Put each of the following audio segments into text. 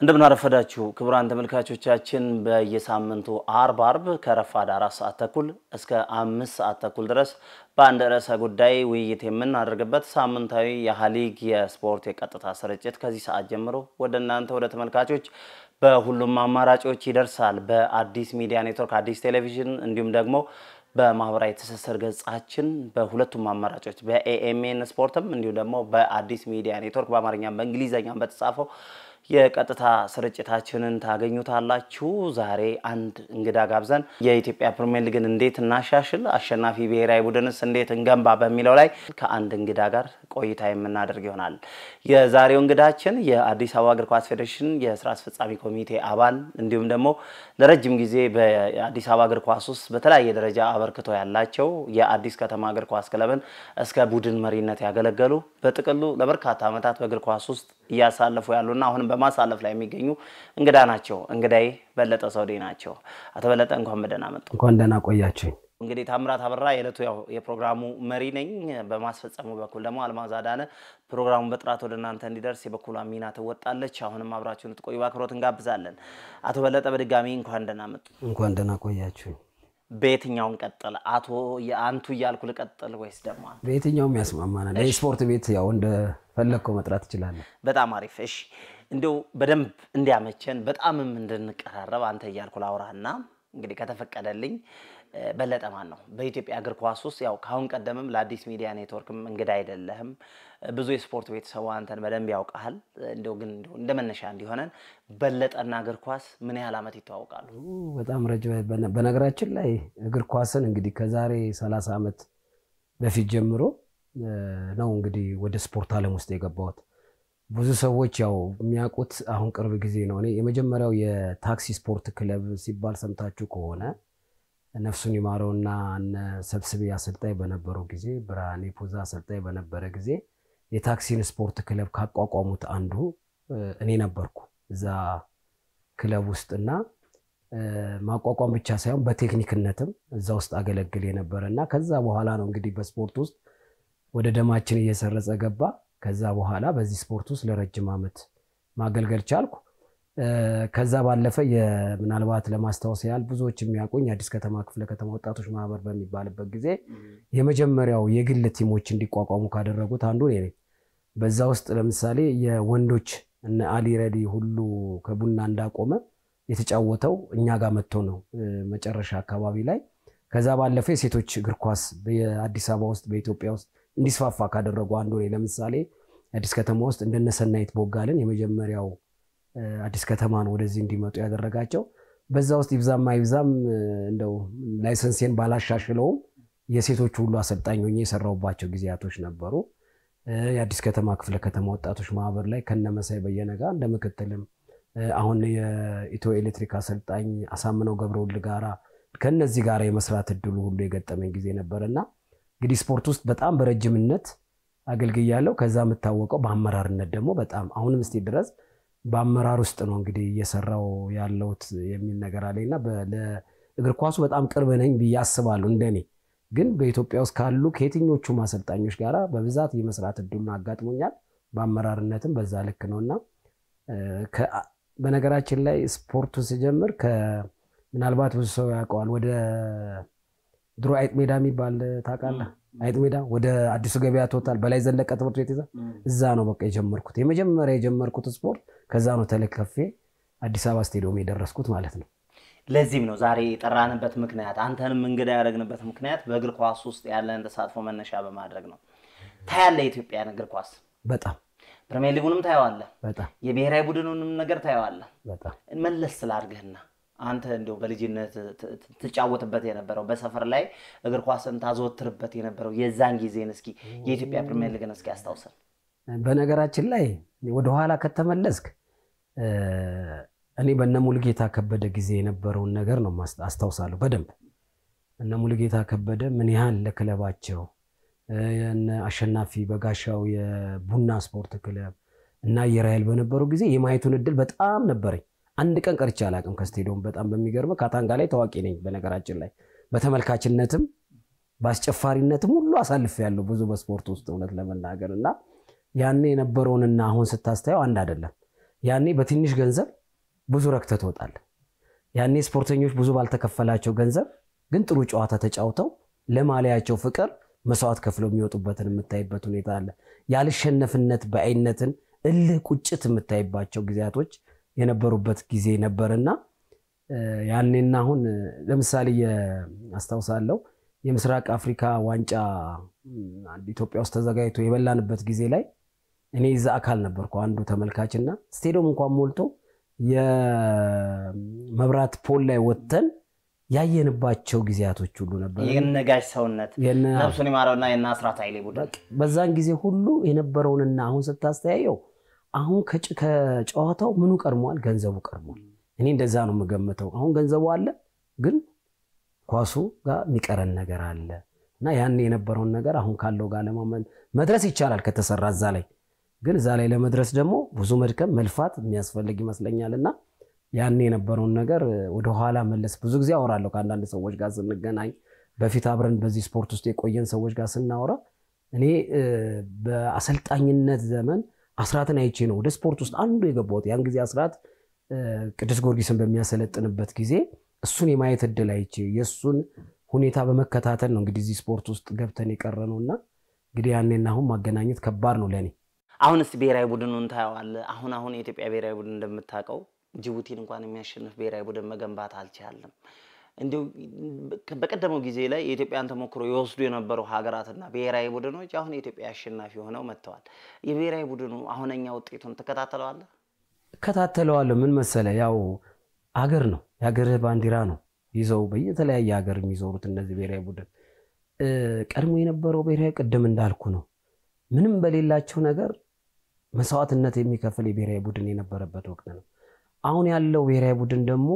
እንደምን አረፈዳችሁ ክቡራን ተመልካቾቻችን በየሳምንቱ አርብ ከረፋዳ 4 ሰዓት ተኩል እስከ 5 ሰዓት ተኩል ድረስ በአንድ ርዕሰ ጉዳይ ውይይት የምናደርግበት ሳምንታዊ የሃሊግ የስፖርት የቀጥታ ስርጭት ከዚህ ሰዓት ጀምሮ ወደናንተ ወደ ተመልካቾች በሁሉም አማራጮች ይደርሳል። በአዲስ ሚዲያ ኔትወርክ አዲስ ቴሌቪዥን እንዲሁም ደግሞ በማህበራዊ ትስስር ገጻችን በሁለቱም አማራጮች በኤኤምኤን ስፖርትም እንዲሁም ደግሞ በአዲስ ሚዲያ ኔትወርክ በአማርኛም በእንግሊዘኛም በተጻፈው የቀጥታ ስርጭታችንን ታገኙታላችሁ። ዛሬ አንድ እንግዳ ጋብዘን የኢትዮጵያ ፕሪሚየር ሊግን እንዴት እናሻሽል አሸናፊ ብሔራዊ ቡድንስ እንዴት እንገንባ በሚለው ላይ ከአንድ እንግዳ ጋር ቆይታ የምናደርግ ይሆናል። የዛሬው እንግዳችን የአዲስ አበባ እግር ኳስ ፌዴሬሽን የሥራ አስፈጻሚ ኮሚቴ አባል እንዲሁም ደግሞ ለረጅም ጊዜ በአዲስ አበባ እግር ኳስ ውስጥ በተለያየ ደረጃ አበርክቶ ያላቸው የአዲስ ከተማ እግር ኳስ ክለብን እስከ ቡድን መሪነት ያገለገሉ በጥቅሉ ለበርካታ ዓመታት በእግር ኳስ ውስጥ ያሳለፉ ያሉና አሁን በማሳለፍ ላይ የሚገኙ እንግዳ ናቸው። እንግዳይ በለጠ ሰውዴ ናቸው። አቶ በለጠ እንኳን በደህና መጡ። እንኳን ደህና ቆያችሁ። እንግዲህ ታምራት አበራ የለቱ ያው የፕሮግራሙ መሪ ነኝ። በማስፈጸሙ በኩል ደግሞ አልማዝ አዳነ ፕሮግራሙን በጥራት ወደናንተ እንዲደርስ የበኩሏን ሚና ትወጣለች። አሁንም አብራችሁን ትቆዩ በአክብሮት እንጋብዛለን። አቶ በለጠ በድጋሚ እንኳን ደህና መጡ። እንኳን ደህና ቆያችሁ። በየትኛው ቀጥል አቶ አንቱ ይያልኩ ልቀጥል ወይስ ደግሞ በየትኛው ያስማማናል? ለስፖርት ቤት ያው እንደ ፈለከው መጥራት ይችላል። በጣም አሪፍ። እሺ እንደው በደንብ እንዲያመቸን በጣምም እንድንቀራረብ አንተ ይያልኩ ላውራና እንግዲህ ከተፈቀደልኝ በለጠ ማን ነው በኢትዮጵያ እግር ኳስ ውስጥ ያው ካሁን ቀደምም ለአዲስ ሚዲያ ኔትወርክም እንግዳ አይደለህም ብዙ የስፖርት ቤተሰቡ አንተን በደንብ ያውቃል። እንደው ግን እንደመነሻ እንዲሆነን በለጠና እግር ኳስ ምን ያህል አመት ይተዋወቃሉ? በጣም ረጅም በነገራችን ላይ እግር ኳስን እንግዲህ ከዛሬ 30 አመት በፊት ጀምሮ ነው እንግዲህ ወደ ስፖርት ዓለም ውስጥ የገባሁት። ብዙ ሰዎች ያው የሚያውቁት አሁን ቅርብ ጊዜ ነው። እኔ የመጀመሪያው የታክሲ ስፖርት ክለብ ሲባል ሰምታችሁ ከሆነ ነፍሱን ይማረውና እነ ሰብስቤ አሰልጣኝ በነበረው ጊዜ ብርሃኔ ፖዛ አሰልጣኝ በነበረ ጊዜ የታክሲን ስፖርት ክለብ ካቋቋሙት አንዱ እኔ ነበርኩ እዛ ክለብ ውስጥና ማቋቋም ብቻ ሳይሆን በቴክኒክነትም እዛ ውስጥ አገለግል የነበረና ከዛ በኋላ ነው እንግዲህ በስፖርት ውስጥ ወደ ደማችን እየሰረጸ ገባ። ከዛ በኋላ በዚህ ስፖርት ውስጥ ለረጅም አመት ማገልገል ቻልኩ። ከዛ ባለፈ ምናልባት ለማስታወስ ያህል ብዙዎች የሚያውቁኝ አዲስ ከተማ ክፍለ ከተማ ወጣቶች ማህበር በሚባልበት ጊዜ የመጀመሪያው የግል ቲሞች እንዲቋቋሙ ካደረጉት አንዱ ነኝ። በዛ ውስጥ ለምሳሌ የወንዶች እነ አሊ ረዲ ሁሉ ከቡና እንዳቆመ የተጫወተው እኛ ጋር መጥቶ ነው መጨረሻ አካባቢ ላይ። ከዛ ባለፈ የሴቶች እግር ኳስ በአዲስ አበባ ውስጥ በኢትዮጵያ ውስጥ እንዲስፋፋ ካደረጉ አንዱ ነኝ። ለምሳሌ አዲስ ከተማ ውስጥ እንደነሰናይት ቦጋለን የመጀመሪያው አዲስ ከተማን ወደዚህ እንዲመጡ ያደረጋቸው በዛ ውስጥ ይብዛም እንደው ላይሰንስን ባላሻሽለው የሴቶች ሁሉ አሰልጣኝ ሆኜ የሰራውባቸው ጊዜያቶች ነበሩ። የአዲስ ከተማ ክፍለ ከተማ ወጣቶች ማህበር ላይ ከነመሳይ በየነጋ እንደምክትልም አሁን የኢትዮ ኤሌክትሪክ አሰልጣኝ አሳምነው ገብረውል ጋራ ከነዚህ ጋራ የመስራት እድሉ ሁሉ የገጠመኝ ጊዜ ነበርና እንግዲህ ስፖርት ውስጥ በጣም በረጅምነት አገልግያለሁ። ከዛ መታወቀው በአመራርነት ደግሞ በጣም አሁንም እስቲ ድረስ በአመራር ውስጥ ነው እንግዲህ እየሰራው ያለውት የሚል ነገር አለኝና ለእግር ኳሱ በጣም ቅርብ ነኝ ብዬ አስባለሁ። እንደኔ ግን በኢትዮጵያ ውስጥ ካሉ ከየትኞቹ ማሰልጣኞች ጋራ በብዛት የመስራት እድሉን አጋጥሞኛል። በአመራርነትም በዛ ልክ ነውና በነገራችን ላይ ስፖርቱን ሲጀምር ምናልባት ብዙ ሰው ያውቀዋል ወደ ድሮ አይጥ ሜዳ የሚባል ታውቃለህ? አይጥ ሜዳ ወደ አዲሱ ገበያ ቶታል በላይ ዘለቀ ትምህርት ቤት እዛ ነው በቃ የጀመርኩት። የመጀመሪያ የጀመርኩት ስፖርት ከዛ ነው ተለከፌ አዲስ አበባ ስቴዲየም የደረስኩት ማለት ነው። ለዚህም ነው ዛሬ የጠራንበት ምክንያት አንተንም እንግዳ ያደረግንበት ምክንያት በእግር ኳስ ውስጥ ያለን ተሳትፎ መነሻ በማድረግ ነው። ታያለህ የኢትዮጵያን እግር ኳስ በጣም ፕሪሚየር ሊጉንም ታያዋለህ፣ በጣም የብሔራዊ ቡድኑንም ነገር ታያዋለህ። በጣም መለስ ስላርገህና አንተ እንደው በልጅነት ተጫወተበት የነበረው በሰፈር ላይ እግር ኳስን ታዘወትርበት የነበረው የዛን ጊዜን እስኪ የኢትዮጵያ ፕሪሚየር ሊግን እስኪ አስታውሰን። በነገራችን ላይ ወደ ኋላ ከተመለስክ እኔ በነሙልጌታ ከበደ ጊዜ የነበረውን ነገር ነው አስታውሳለሁ በደንብ። እነሙልጌታ ከበደ ምን ያህል ለክለባቸው እነ አሸናፊ በጋሻው የቡና ስፖርት ክለብ እና የራይል በነበሩ ጊዜ የማየቱን እድል በጣም ነበረኝ። አንድ ቀን ቀርቻ አላቅም ከስቴዲየም። በጣም በሚገርም ካታንጋ ላይ ታዋቂ ነኝ በነገራችን ላይ በተመልካችነትም ባስጨፋሪነትም ሁሉ አሳልፍ ያለው ብዙ በስፖርት ውስጥ እውነት ለመናገርና ያኔ የነበረውንና አሁን ስታስተያው አንድ አይደለም። ያኔ በትንሽ ገንዘብ ብዙ ረክተህ ትወጣለህ። ያኔ ስፖርተኞች ብዙ ባልተከፈላቸው ገንዘብ ግን ጥሩ ጨዋታ ተጫውተው ለማሊያቸው ፍቅር መስዋዕት ከፍለው የሚወጡበትን የምታይበት ሁኔታ አለ። ያልሸነፍነት በአይነትን እልህ ቁጭት የምታይባቸው ጊዜያቶች የነበሩበት ጊዜ ነበርና ያኔና አሁን ለምሳሌ አስታውሳለሁ የምስራቅ አፍሪካ ዋንጫ ኢትዮጵያ ውስጥ ተዘጋጅቶ የበላንበት ጊዜ ላይ እኔ እዛ አካል ነበርኩ አንዱ ተመልካችና ስቴዲየም እንኳን ሞልቶ የመብራት ፖል ላይ ወጥተን ያየንባቸው ጊዜያቶች ሁሉ ነበር። የነጋሽ ሰውነት ነፍሱን ይማረውና የናስራት ኃይሌ ቡድን በዛን ጊዜ ሁሉ የነበረውንና አሁን ስታስተያየው አሁን ከጨዋታው ምኑ ቀርሟል? ገንዘቡ ቀርሟል። እኔ እንደዛ ነው የምገምተው። አሁን ገንዘቡ አለ ግን ኳሱ ጋር የሚቀረን ነገር አለ እና ያን የነበረውን ነገር አሁን ካለው ጋር ለማመን መድረስ ይቻላል ከተሰራ እዛ ላይ ግን እዛ ላይ ለመድረስ ደግሞ ብዙ መድከም መልፋት የሚያስፈልግ ይመስለኛልና ያን የነበረውን ነገር ወደ ኋላ መለስ ብዙ ጊዜ አወራለሁ ከአንዳንድ ሰዎች ጋር ስንገናኝ በፊት አብረን በዚህ ስፖርት ውስጥ የቆየን ሰዎች ጋር ስናወራ እኔ በአሰልጣኝነት ዘመን አስራትን አይቼ ነው ወደ ስፖርት ውስጥ አንዱ የገባሁት። ያን ጊዜ አስራት ቅዱስ ጊዮርጊስን በሚያሰለጥንበት ጊዜ እሱን የማየት እድል አይቼ የሱን ሁኔታ በመከታተል ነው እንግዲህ እዚህ ስፖርት ውስጥ ገብተን የቀረነውና እንግዲህ ያኔና አሁን ማገናኘት ከባድ ነው ለኔ። አሁንስ ብሔራዊ ቡድኑን ታያዋለህ። አሁን የኢትዮጵያ ብሔራዊ ቡድን እንደምታውቀው ጅቡቲን እንኳን የሚያሸንፍ ብሔራዊ ቡድን መገንባት አልቻለም። እንዲሁ በቀደመው ጊዜ ላይ የኢትዮጵያን ተሞክሮ ይወስዱ የነበሩ ሀገራትና ብሔራዊ ቡድኖች አሁን የኢትዮጵያ አሸናፊ ሆነው መጥተዋል። የብሔራዊ ቡድኑ አሁንኛ ውጤቱን ተከታተለዋለህ? እከታተለዋለሁ። ምን መሰለህ ያው ሀገር ነው የሀገርህ ባንዲራ ነው ይዘው በየተለያየ ሀገር የሚዞሩት እነዚህ ብሔራዊ ቡድን ቀድሞ የነበረው ብሔራዊ ቅድም እንዳልኩ ነው ምንም በሌላቸው ነገር መስዋዕትነት የሚከፍል የብሔራዊ ቡድን የነበረበት ወቅት ነው። አሁን ያለው ብሔራዊ ቡድን ደግሞ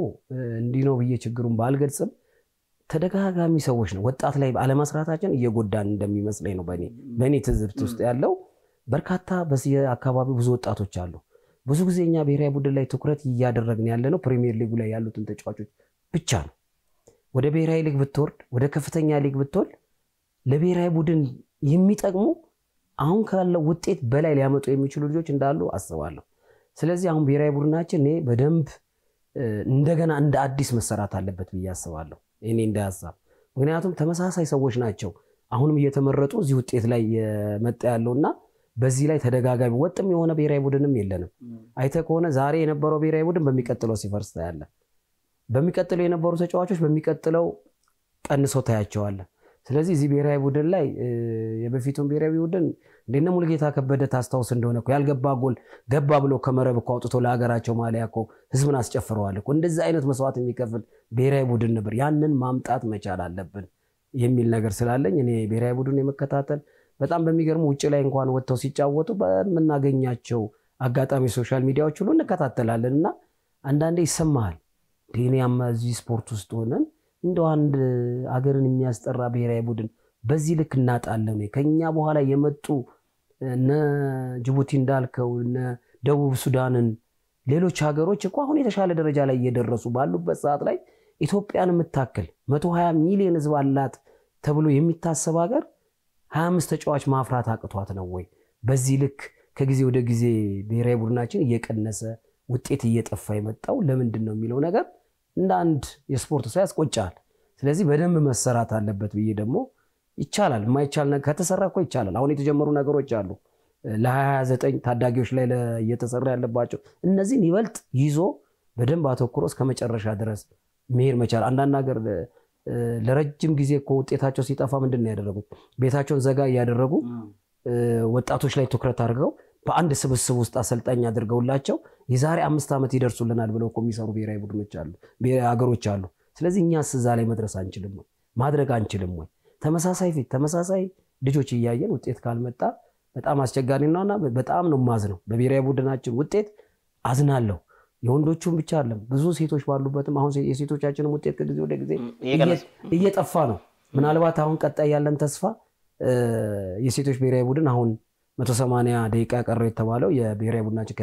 እንዲህ ነው ብዬ ችግሩን ባልገልጽም ተደጋጋሚ ሰዎች ነው ወጣት ላይ አለመስራታችን እየጎዳን እንደሚመስለኝ ነው በኔ ትዝብት ውስጥ ያለው። በርካታ በዚህ አካባቢ ብዙ ወጣቶች አሉ። ብዙ ጊዜኛ ብሔራዊ ቡድን ላይ ትኩረት እያደረግን ያለነው ፕሪሚየር ሊጉ ላይ ያሉትን ተጫዋቾች ብቻ ነው። ወደ ብሔራዊ ሊግ ብትወርድ ወደ ከፍተኛ ሊግ ብትወል ለብሔራዊ ቡድን የሚጠቅሙ አሁን ካለው ውጤት በላይ ሊያመጡ የሚችሉ ልጆች እንዳሉ አስባለሁ። ስለዚህ አሁን ብሔራዊ ቡድናችን እኔ በደንብ እንደገና እንደ አዲስ መሰራት አለበት ብዬ አስባለሁ እኔ እንደሐሳብ። ምክንያቱም ተመሳሳይ ሰዎች ናቸው አሁንም እየተመረጡ እዚህ ውጤት ላይ የመጣ ያለውና በዚህ ላይ ተደጋጋሚ ወጥም የሆነ ብሔራዊ ቡድንም የለንም። አይተህ ከሆነ ዛሬ የነበረው ብሔራዊ ቡድን በሚቀጥለው ሲፈርስ ታያለህ። በሚቀጥለው የነበሩ ተጫዋቾች በሚቀጥለው ቀንሶ ታያቸዋለህ። ስለዚህ እዚህ ብሔራዊ ቡድን ላይ የበፊቱን ብሔራዊ ቡድን እንደነ ሙልጌታ ከበደ ታስታውስ እንደሆነ እኮ ያልገባ ጎል ገባ ብሎ ከመረብ እኮ አውጥቶ ለሀገራቸው ማሊያ እኮ ህዝብን አስጨፍረዋል እኮ። እንደዚህ አይነት መስዋዕት የሚከፍል ብሔራዊ ቡድን ነበር። ያንን ማምጣት መቻል አለብን የሚል ነገር ስላለኝ እኔ ብሔራዊ ቡድን የመከታተል በጣም በሚገርም ውጪ ላይ እንኳን ወጥተው ሲጫወቱ በመናገኛቸው አጋጣሚ ሶሻል ሚዲያዎች ሁሉ እንከታተላለንና አንዳንዴ ይሰማሃል ዲኒያም እዚህ ስፖርት ውስጥ ሆነን እንደው አንድ አገርን የሚያስጠራ ብሔራዊ ቡድን በዚህ ልክ እናጣለን ወይ? ከኛ በኋላ የመጡ እነ ጅቡቲ እንዳልከው እነ ደቡብ ሱዳንን ሌሎች ሀገሮች እኮ አሁን የተሻለ ደረጃ ላይ እየደረሱ ባሉበት ሰዓት ላይ ኢትዮጵያን የምታክል 120 ሚሊዮን ህዝብ አላት ተብሎ የሚታሰብ ሀገር 25 ተጫዋች ማፍራት አቅቷት ነው ወይ? በዚህ ልክ ከጊዜ ወደ ጊዜ ብሔራዊ ቡድናችን እየቀነሰ ውጤት እየጠፋ የመጣው ለምንድን ነው የሚለው ነገር እንደ አንድ የስፖርት ሰው ያስቆጫል። ስለዚህ በደንብ መሰራት አለበት ብዬ ደግሞ ይቻላል ማይቻል ነገር ከተሰራ እኮ ይቻላል። አሁን የተጀመሩ ነገሮች አሉ ለ29 ታዳጊዎች ላይ እየተሰራ ያለባቸው እነዚህን ይበልጥ ይዞ በደንብ አተኩሮ እስከ መጨረሻ ድረስ መሄድ መቻል። አንዳንድ ሀገር ለረጅም ጊዜ እኮ ውጤታቸው ሲጠፋ ምንድነው ያደረጉት? ቤታቸውን ዘጋ ያደረጉ ወጣቶች ላይ ትኩረት አድርገው በአንድ ስብስብ ውስጥ አሰልጣኝ አድርገውላቸው የዛሬ 5 ዓመት ይደርሱልናል ብለው እኮ የሚሰሩ ብሔራዊ ቡድኖች አሉ ሀገሮች አሉ። ስለዚህ እኛስ እዛ ላይ መድረስ አንችልም ወይ? ማድረግ አንችልም ወይ? ተመሳሳይ ፊት ተመሳሳይ ልጆች እያየን ውጤት ካልመጣ በጣም አስቸጋሪ ነውና በጣም ነው ማዝነው በብሔራዊ ቡድናችን ውጤት አዝናለሁ። የወንዶቹም ብቻ አይደለም ብዙ ሴቶች ባሉበትም አሁን የሴቶቻችንም ውጤት ከጊዜ ወደ ጊዜ እየጠፋ ነው። ምናልባት አሁን ቀጣይ ያለን ተስፋ የሴቶች ብሔራዊ ቡድን አሁን 180 ደቂቃ ቀረው የተባለው የብሔራዊ ቡድናችን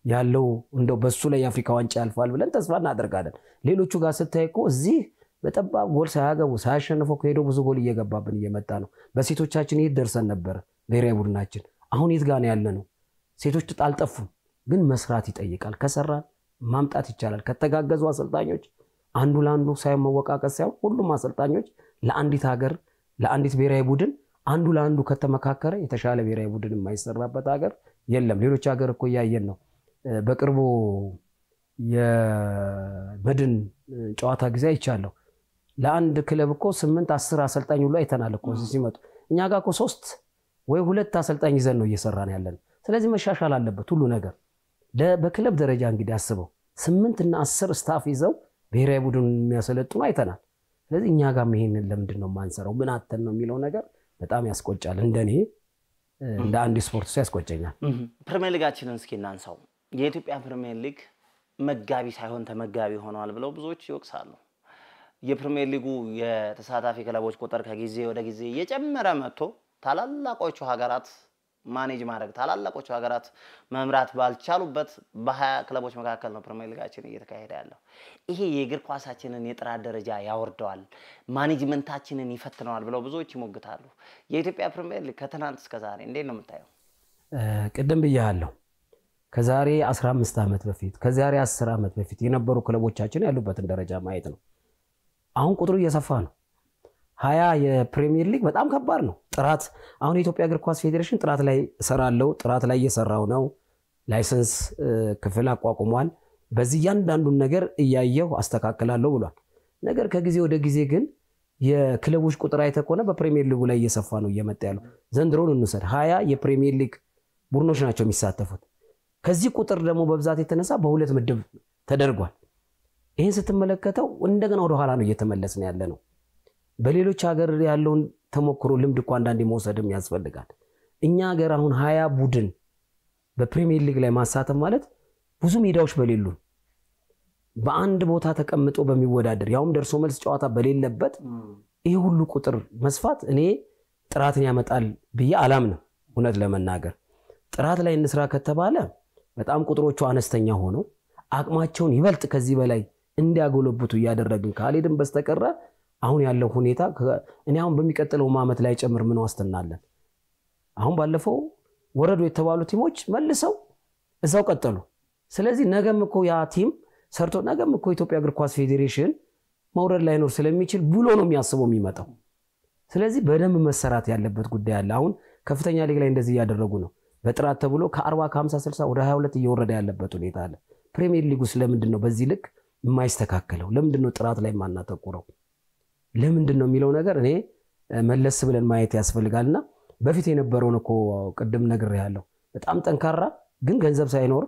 ያለው እንደው በሱ ላይ የአፍሪካ ዋንጫ ያልፋል ብለን ተስፋ እናደርጋለን። ሌሎቹ ጋር ስታይቆ እዚህ በጠባብ ጎል ሳያገቡ ሳያሸንፉ ከሄዶ ብዙ ጎል እየገባብን እየመጣ ነው። በሴቶቻችን ይሄድ ደርሰን ነበር ብሔራዊ ቡድናችን አሁን የት ጋር ነው ያለነው? ሴቶች አልጠፉም። ግን መስራት ይጠይቃል። ከሰራን ማምጣት ይቻላል። ከተጋገዙ አሰልጣኞች አንዱ ለአንዱ ሳይመወቃቀስ ሳይሆን ሁሉም አሰልጣኞች ለአንዲት ሀገር ለአንዲት ብሔራዊ ቡድን አንዱ ለአንዱ ከተመካከረ የተሻለ ብሔራዊ ቡድን የማይሰራበት ሀገር የለም። ሌሎች ሀገር እኮ ያየን ነው። በቅርቡ የመድን ጨዋታ ጊዜ አይቻለሁ። ለአንድ ክለብ እኮ 8 10 አሰልጣኝ ሁሉ አይተናል እኮ ሲመጡ። እኛ ጋር እኮ 3 ወይ 2 አሰልጣኝ ይዘን ነው እየሰራን ያለን። ስለዚህ መሻሻል አለበት ሁሉ ነገር። በክለብ ደረጃ እንግዲህ አስበው 8 እና 10 ስታፍ ይዘው ብሔራዊ ቡድን የሚያሰለጥኑ አይተናል። ስለዚህ እኛ ጋር ይሄንን ለምንድን ነው ማንሰራው? ምን አተን ነው የሚለው ነገር በጣም ያስቆጫል። እንደኔ እንደ አንድ ስፖርት ሰው ያስቆጨኛል። ፕሪሚየር ሊጋችንን እስኪ እናንሳው። የኢትዮጵያ ፕሪሚየር ሊግ መጋቢ ሳይሆን ተመጋቢ ሆኗል ብለው ብዙዎች ይወቅሳሉ። የፕሪሚየር ሊጉ የተሳታፊ ክለቦች ቁጥር ከጊዜ ወደ ጊዜ እየጨመረ መጥቶ ታላላቆቹ ሀገራት ማኔጅ ማድረግ ታላላቆቹ ሀገራት መምራት ባልቻሉበት በ20 ክለቦች መካከል ነው ፕሪሚየር ሊጋችን እየተካሄደ ያለው። ይሄ የእግር ኳሳችንን የጥራት ደረጃ ያወርደዋል፣ ማኔጅመንታችንን ይፈትነዋል ብለው ብዙዎች ይሞግታሉ። የኢትዮጵያ ፕሪሚየር ሊግ ከትናንት እስከ ዛሬ እንዴት ነው የምታየው? ቅድም ብያለሁ። ከዛሬ 15 ዓመት በፊት ከዛሬ 10 ዓመት በፊት የነበሩ ክለቦቻችን ያሉበትን ደረጃ ማየት ነው። አሁን ቁጥሩ እየሰፋ ነው። 20 የፕሪሚየር ሊግ በጣም ከባድ ነው። ጥራት አሁን የኢትዮጵያ እግር ኳስ ፌዴሬሽን ጥራት ላይ እሰራለሁ፣ ጥራት ላይ እየሰራው ነው። ላይሰንስ ክፍል አቋቁሟል። በዚህ ያንዳንዱን ነገር እያየው አስተካክላለሁ ብሏል። ነገር ከጊዜ ወደ ጊዜ ግን የክለቦች ቁጥር አይተኮነ በፕሪሚየር ሊጉ ላይ እየሰፋ ነው እየመጣ ያለው። ዘንድሮን እንውሰድ 20 የፕሪሚየር ሊግ ቡድኖች ናቸው የሚሳተፉት። ከዚህ ቁጥር ደግሞ በብዛት የተነሳ በሁለት ምድብ ተደርጓል። ይሄን ስትመለከተው እንደገና ወደ ኋላ ነው እየተመለስን ያለ ነው። በሌሎች ሀገር ያለውን ተሞክሮ ልምድ እንኳን አንዳንዴ መውሰድም ያስፈልጋል። እኛ ሀገር አሁን 20 ቡድን በፕሪሚየር ሊግ ላይ ማሳተፍ ማለት ብዙ ሜዳዎች በሌሉ በአንድ ቦታ ተቀምጦ በሚወዳደር ያውም ደርሶ መልስ ጨዋታ በሌለበት ይሄ ሁሉ ቁጥር መስፋት እኔ ጥራትን ያመጣል ብዬ አላምንም። እውነት ለመናገር ጥራት ላይ እንስራ ከተባለ በጣም ቁጥሮቹ አነስተኛ ሆነው አቅማቸውን ይበልጥ ከዚህ በላይ እንዲያጎለብቱ ያደረግን ካልሄድን በስተቀር አሁን ያለው ሁኔታ እኔ አሁን በሚቀጥለው ዓመት ላይ ጨምር ምን ዋስተናለን? አሁን ባለፈው ወረዱ የተባሉ ቲሞች መልሰው እዛው ቀጠሉ። ስለዚህ ነገም እኮ ያ ቲም ሰርቶ ነገም እኮ ኢትዮጵያ እግር ኳስ ፌዴሬሽን መውረድ ላይ ነው ስለሚችል ብሎ ነው የሚያስበው የሚመጣው። ስለዚህ በደንብ መሰራት ያለበት ጉዳይ አለ። አሁን ከፍተኛ ሊግ ላይ እንደዚህ ያደረጉ ነው። በጥራት ተብሎ ከ40 ከ50 60 ወደ 22 እየወረደ ያለበት ሁኔታ አለ። ፕሪሚየር ሊጉ ስለምንድን ነው በዚህ ልክ የማይስተካከለው? ለምንድን ነው ጥራት ላይ ማናተኩረው? ለምንድን ነው የሚለው ነገር እኔ መለስ ብለን ማየት ያስፈልጋልና በፊት የነበረውን እኮ ቅድም ነግሬያለሁ። በጣም ጠንካራ ግን ገንዘብ ሳይኖር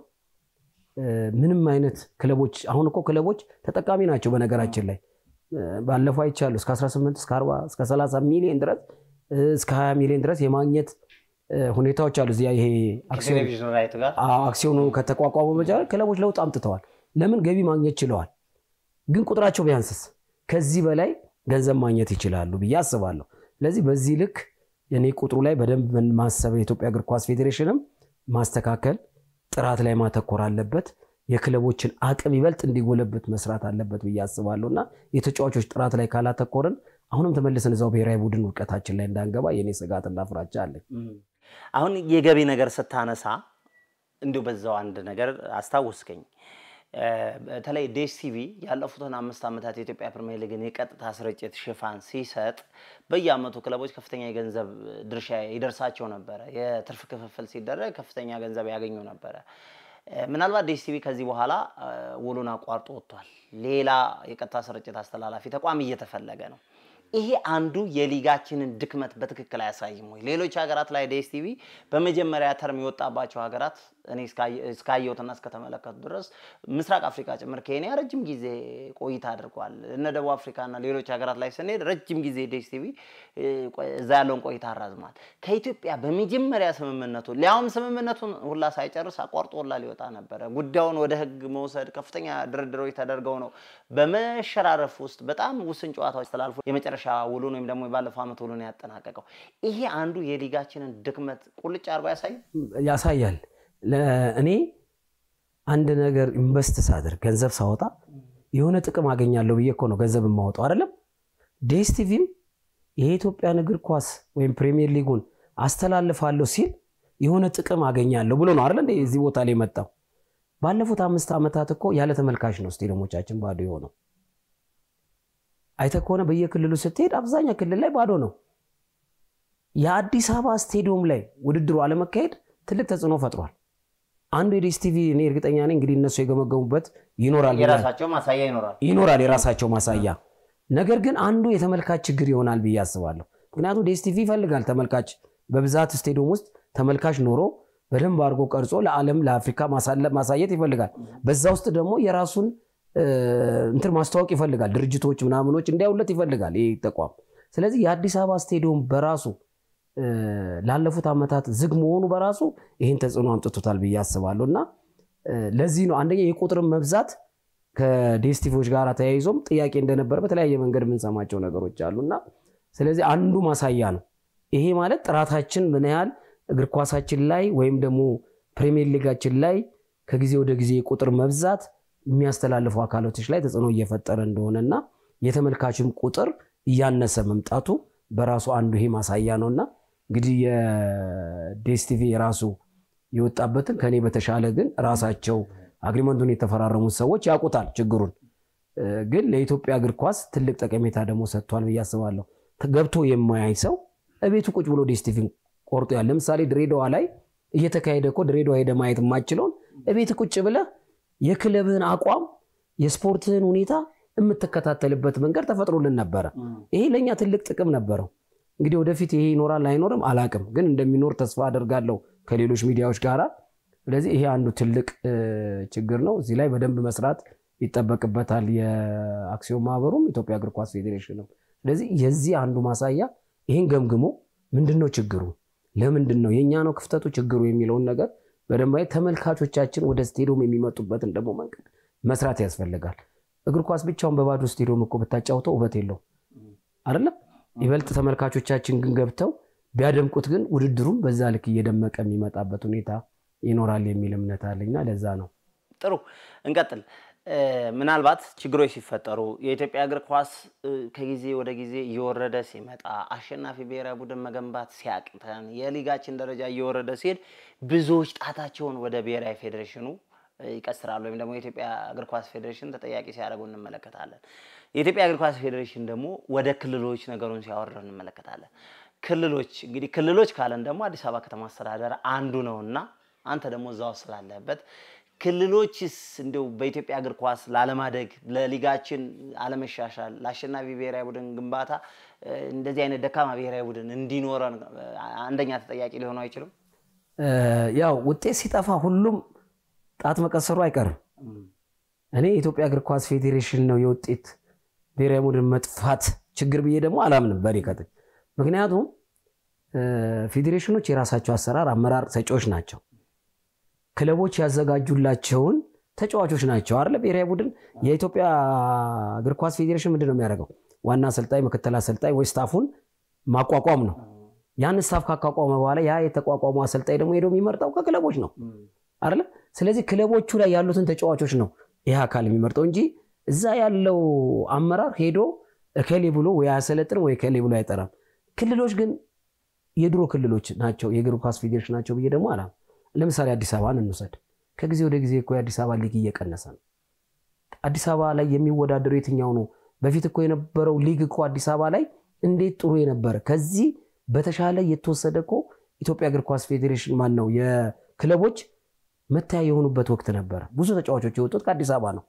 ምንም አይነት ክለቦች አሁን እኮ ክለቦች ተጠቃሚ ናቸው። በነገራችን ላይ ባለፈው አይቻሉ እስከ 18 እስከ 40 እስከ 30 ሚሊዮን ድረስ እስከ 20 ሚሊዮን ድረስ የማግኘት ሁኔታዎች አሉ። እዚያ ይሄ አክሲዮኑ ከተቋቋመ በኋላ ክለቦች ለውጥ አምጥተዋል። ለምን ገቢ ማግኘት ችለዋል። ግን ቁጥራቸው ቢያንስስ ከዚህ በላይ ገንዘብ ማግኘት ይችላሉ ብዬ አስባለሁ። ስለዚህ በዚህ ልክ የኔ ቁጥሩ ላይ በደንብ ማሰብ የኢትዮጵያ እግር ኳስ ፌዴሬሽንም ማስተካከል ጥራት ላይ ማተኮር አለበት። የክለቦችን አቅም ይበልጥ እንዲጎለብት መስራት አለበት ብዬ አስባለሁና የተጫዋቾች ጥራት ላይ ካላተኮርን አሁንም ተመልሰን እዛው ብሔራዊ ቡድን ውድቀታችን ላይ እንዳንገባ የኔ ስጋትና ፍራቻ አለኝ። አሁን የገቢ ነገር ስታነሳ እንዲሁ በዛው አንድ ነገር አስታውስከኝ። በተለይ ዲኤስቲቪ ያለፉትን 5 ዓመታት የኢትዮጵያ ፕሪሚየር ሊግን የቀጥታ ስርጭት ሽፋን ሲሰጥ በየአመቱ ክለቦች ከፍተኛ የገንዘብ ድርሻ ይደርሳቸው ነበር። የትርፍ ክፍፍል ሲደረግ ከፍተኛ ገንዘብ ያገኙ ነበር። ምናልባት ዲኤስቲቪ ከዚህ በኋላ ውሉን አቋርጦ ወጥቷል። ሌላ የቀጥታ ስርጭት አስተላላፊ ተቋም እየተፈለገ ነው። ይሄ አንዱ የሊጋችንን ድክመት በትክክል አያሳይም ወይ? ሌሎች ሀገራት ላይ ዲኤስቲቪ በመጀመሪያ ተርም የወጣባቸው ሀገራት እኔ እስካየሁትና እስከተመለከቱ ድረስ ምስራቅ አፍሪካ ጭምር ኬንያ ረጅም ጊዜ ቆይታ አድርጓል። እነ ደቡብ አፍሪካና ሌሎች ሀገራት ላይ ስንሄድ ረጅም ጊዜ ዲኤስቲቪ እዛ ያለውን ቆይታ አራዝሟል። ከኢትዮጵያ በመጀመሪያ ሊያውም ስምምነቱን ሁላ ሳይጨርስ አቋርጦ ሁላ ሊወጣ ነበር። ጉዳዩን ወደ ህግ መውሰድ ከፍተኛ ድርድሮች ተደርገው ነው በመሸራረፍ ውስጥ በጣም ውስን ጨዋታዎች ተላልፎ የመጨረሻ ውሉን ወይም ደግሞ ባለፈው አመት ውሉን ያጠናቀቀው። ይሄ አንዱ የሊጋችንን ድክመት ቁልጭ አርባ ያሳያል። እኔ አንድ ነገር ኢንቨስት ሳደርግ ገንዘብ ሳወጣ የሆነ ጥቅም አገኛለሁ ብዬ እኮ ነው ገንዘብ የማወጣው አይደለም። ዲኤስቲቪም የኢትዮጵያን እግር ኳስ ወይም ፕሪሚየር ሊጉን አስተላልፋለሁ ሲል የሆነ ጥቅም አገኛለሁ ብሎ ነው አይደል እዚህ ቦታ ላይ መጣው። ባለፉት 5 ዓመታት እኮ ያለ ተመልካች ነው ስቴዲየሞቻችን ባዶ የሆነው። አይተህ ከሆነ በየክልሉ ስትሄድ አብዛኛው ክልል ላይ ባዶ ነው። የአዲስ አበባ ስቴዲየም ላይ ውድድሩ አለመካሄድ ትልቅ ተጽዕኖ ፈጥሯል። አንዱ የዲስቲቪ እኔ እርግጠኛ ነኝ እንግዲህ እነሱ የገመገሙበት ይኖራል የራሳቸው ማሳያ። ነገር ግን አንዱ የተመልካች ችግር ይሆናል ብዬ አስባለሁ። ምክንያቱም ዲስቲቪ ይፈልጋል ተመልካች በብዛት ስቴዲየም ውስጥ ተመልካች ኖሮ በደንብ አድርጎ ቀርጾ ለዓለም ለአፍሪካ ማሳየት ይፈልጋል። በዛ ውስጥ ደግሞ የራሱን እንትን ማስተዋወቅ ይፈልጋል። ድርጅቶች ምናምኖች እንዲያውለት ይፈልጋል ይሄ ተቋም። ስለዚህ የአዲስ አበባ ስቴዲየም በራሱ ላለፉት ዓመታት ዝግ መሆኑ በራሱ ይሄን ተጽዕኖ አምጥቶታል ብዬ አስባለሁና ለዚህ ነው አንደኛ የቁጥር መብዛት ከዲስቲቪዎች ጋር ተያይዞም ጥያቄ እንደነበረ በተለያየ መንገድ ምን ሰማቸው ነገሮች አሉና ስለዚህ አንዱ ማሳያ ነው። ይሄ ማለት ጥራታችን ምን ያህል እግር ኳሳችን ላይ ወይም ደግሞ ፕሪሚየር ሊጋችን ላይ ከጊዜ ወደ ጊዜ ቁጥር መብዛት የሚያስተላልፉ አካላቶች ላይ ተጽዕኖ እየፈጠረ እንደሆነና የተመልካችም ቁጥር እያነሰ መምጣቱ በራሱ አንዱ ይሄ ማሳያ ነውና እንግዲህ የዲስቲቪ የራሱ ይወጣበትን ከኔ በተሻለ ግን ራሳቸው አግሪመንቱን የተፈራረሙት ሰዎች ያውቁታል ችግሩን። ግን ለኢትዮጵያ እግር ኳስ ትልቅ ጠቀሜታ ደግሞ ሰጥቷል ብዬ አስባለሁ። ገብቶ የማያይ ሰው እቤቱ ቁጭ ብሎ ዲስቲቪን ቆርጦ ያለ ለምሳሌ ድሬዳዋ ላይ እየተካሄደ እኮ ድሬዳዋ ሄደ ማየት የማይችለውን እቤት ቁጭ ብለህ የክለብህን አቋም የስፖርትህን ሁኔታ የምትከታተልበት መንገድ ተፈጥሮልን ነበር። ይሄ ለኛ ትልቅ ጥቅም ነበረው። እንግዲህ ወደፊት ይሄ ይኖራል አይኖርም አላቅም፣ ግን እንደሚኖር ተስፋ አደርጋለሁ ከሌሎች ሚዲያዎች ጋራ። ስለዚህ ይሄ አንዱ ትልቅ ችግር ነው። እዚህ ላይ በደንብ መስራት ይጠበቅበታል የአክሲዮን ማህበሩም ኢትዮጵያ እግር ኳስ ፌዴሬሽንም። ስለዚህ የዚህ አንዱ ማሳያ ይሄን ገምግሞ ምንድነው ችግሩ፣ ለምንድነው የኛ ነው ክፍተቱ ችግሩ የሚለውን ነገር በደንብ ተመልካቾቻችን ወደ ስቴዲየም የሚመጡበትን ደግሞ መንገድ መስራት ያስፈልጋል። እግር ኳስ ብቻውን በባዶ ስቴዲየም እኮ ብታጫውተው ውበት የለው አይደል? ይበልጥ ተመልካቾቻችን ግን ገብተው ቢያደምቁት ግን ውድድሩም በዛ ልክ እየደመቀ የሚመጣበት ሁኔታ ይኖራል የሚል እምነት አለኝና ለዛ ነው። ጥሩ እንቀጥል። ምናልባት ችግሮች ሲፈጠሩ የኢትዮጵያ እግር ኳስ ከጊዜ ወደ ጊዜ እየወረደ ሲመጣ አሸናፊ ብሔራዊ ቡድን መገንባት ሲያቅተን የሊጋችን ደረጃ እየወረደ ሲሄድ ብዙዎች ጣታቸውን ወደ ብሔራዊ ፌዴሬሽኑ ይቀስራሉ ወይም ደግሞ የኢትዮጵያ እግር ኳስ ፌዴሬሽን ተጠያቂ ሲያደርጉ እንመለከታለን። የኢትዮጵያ እግር ኳስ ፌዴሬሽን ደግሞ ወደ ክልሎች ነገሩን ሲያወርድ እንመለከታለን። ክልሎች እንግዲህ ክልሎች ካለን ደግሞ አዲስ አበባ ከተማ አስተዳደር አንዱ ነውና አንተ ደግሞ እዛው ስላለበት ክልሎችስ እንደው በኢትዮጵያ እግር ኳስ ላለማደግ ለሊጋችን አለመሻሻል ለአሸናፊ ብሔራዊ ቡድን ግንባታ እንደዚህ አይነት ደካማ ብሔራዊ ቡድን እንዲኖረን አንደኛ ተጠያቂ ሊሆኑ አይችልም? ያው ውጤት ሲጠፋ ሁሉም ጣት መቀሰሩ አይቀርም። እኔ የኢትዮጵያ እግር ኳስ ፌዴሬሽን ነው የውጤት ብሔራዊ ቡድን መጥፋት ችግር ብዬ ደግሞ አላምንም በሪከት። ምክንያቱም ፌዴሬሽኖች የራሳቸው አሰራር አመራር ሰጪዎች ናቸው። ክለቦች ያዘጋጁላቸውን ተጫዋቾች ናቸው አይደል? ብሔራዊ ቡድን የኢትዮጵያ እግር ኳስ ፌዴሬሽን ምንድነው የሚያደርገው? ዋና አሰልጣኝ ምክትል አሰልጣኝ ወይ ስታፉን ማቋቋም ነው። ያን ስታፍ ካቋቋመ በኋላ ያ የተቋቋመው አሰልጣኝ ደግሞ ሄዶ የሚመርጠው ከክለቦች ነው አይደል? ስለዚህ ክለቦቹ ላይ ያሉትን ተጫዋቾች ነው ይሄ አካል የሚመርጠው እንጂ እዛ ያለው አመራር ሄዶ እከሌ ብሎ ወይ አሰልጥን ወይ እከሌ ብሎ አይጠራም። ክልሎች ግን የድሮ ክልሎች ናቸው የእግር ኳስ ፌዴሬሽን ናቸው ብዬ ደግሞ አላም። ለምሳሌ አዲስ አበባን እንውሰድ። ከጊዜ ወደ ጊዜ እኮ የአዲስ አበባ ሊግ እየቀነሰ ነው። አዲስ አበባ ላይ የሚወዳደሩ የትኛው ነው? በፊት እኮ የነበረው ሊግ እኮ አዲስ አበባ ላይ እንዴት ጥሩ የነበረ ከዚህ በተሻለ የተወሰደ እኮ ኢትዮጵያ እግር ኳስ ፌዴሬሽን ማን ነው የክለቦች መታያ የሆኑበት ወቅት ነበር። ብዙ ተጫዋቾች የወጡት ከአዲስ አበባ ነው።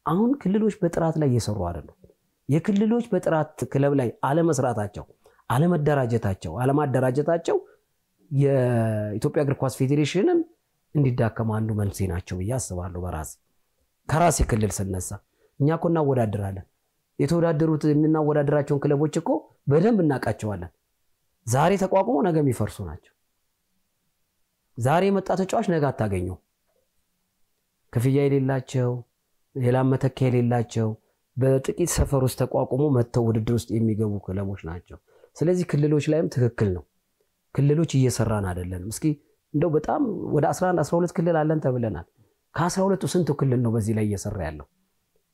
አሁን ክልሎች በጥራት ላይ እየሰሩ አይደሉም። የክልሎች በጥራት ክለብ ላይ አለመስራታቸው አለማደራጀታቸው የኢትዮጵያ እግር ኳስ ፌዴሬሽንን እንዲዳከም አንዱ መንስኤ ናቸው ብዬ አስባለሁ። ከራሴ ክልል ስነሳ እኛ እኮ እናወዳድራለን። የተወዳደሩት የምናወዳድራቸውን ክለቦች እኮ በደንብ እናቃቸዋለን። ዛሬ ተቋቁሞ ነገ የሚፈርሱ ናቸው። ዛሬ የመጣ ተጫዋች ነገ አታገኘው። ክፍያ የሌላቸው ሌላ መተኪያ የሌላቸው በጥቂት ሰፈር ውስጥ ተቋቁሞ መተው ውድድር ውስጥ የሚገቡ ክለቦች ናቸው። ስለዚህ ክልሎች ላይም ትክክል ነው። ክልሎች እየሰራን አይደለም። እስኪ እንደው በጣም ወደ 11 12 ክልል አለን ተብለናል። ከ12ቱ ስንቱ ክልል ነው በዚህ ላይ እየሰራ ያለው?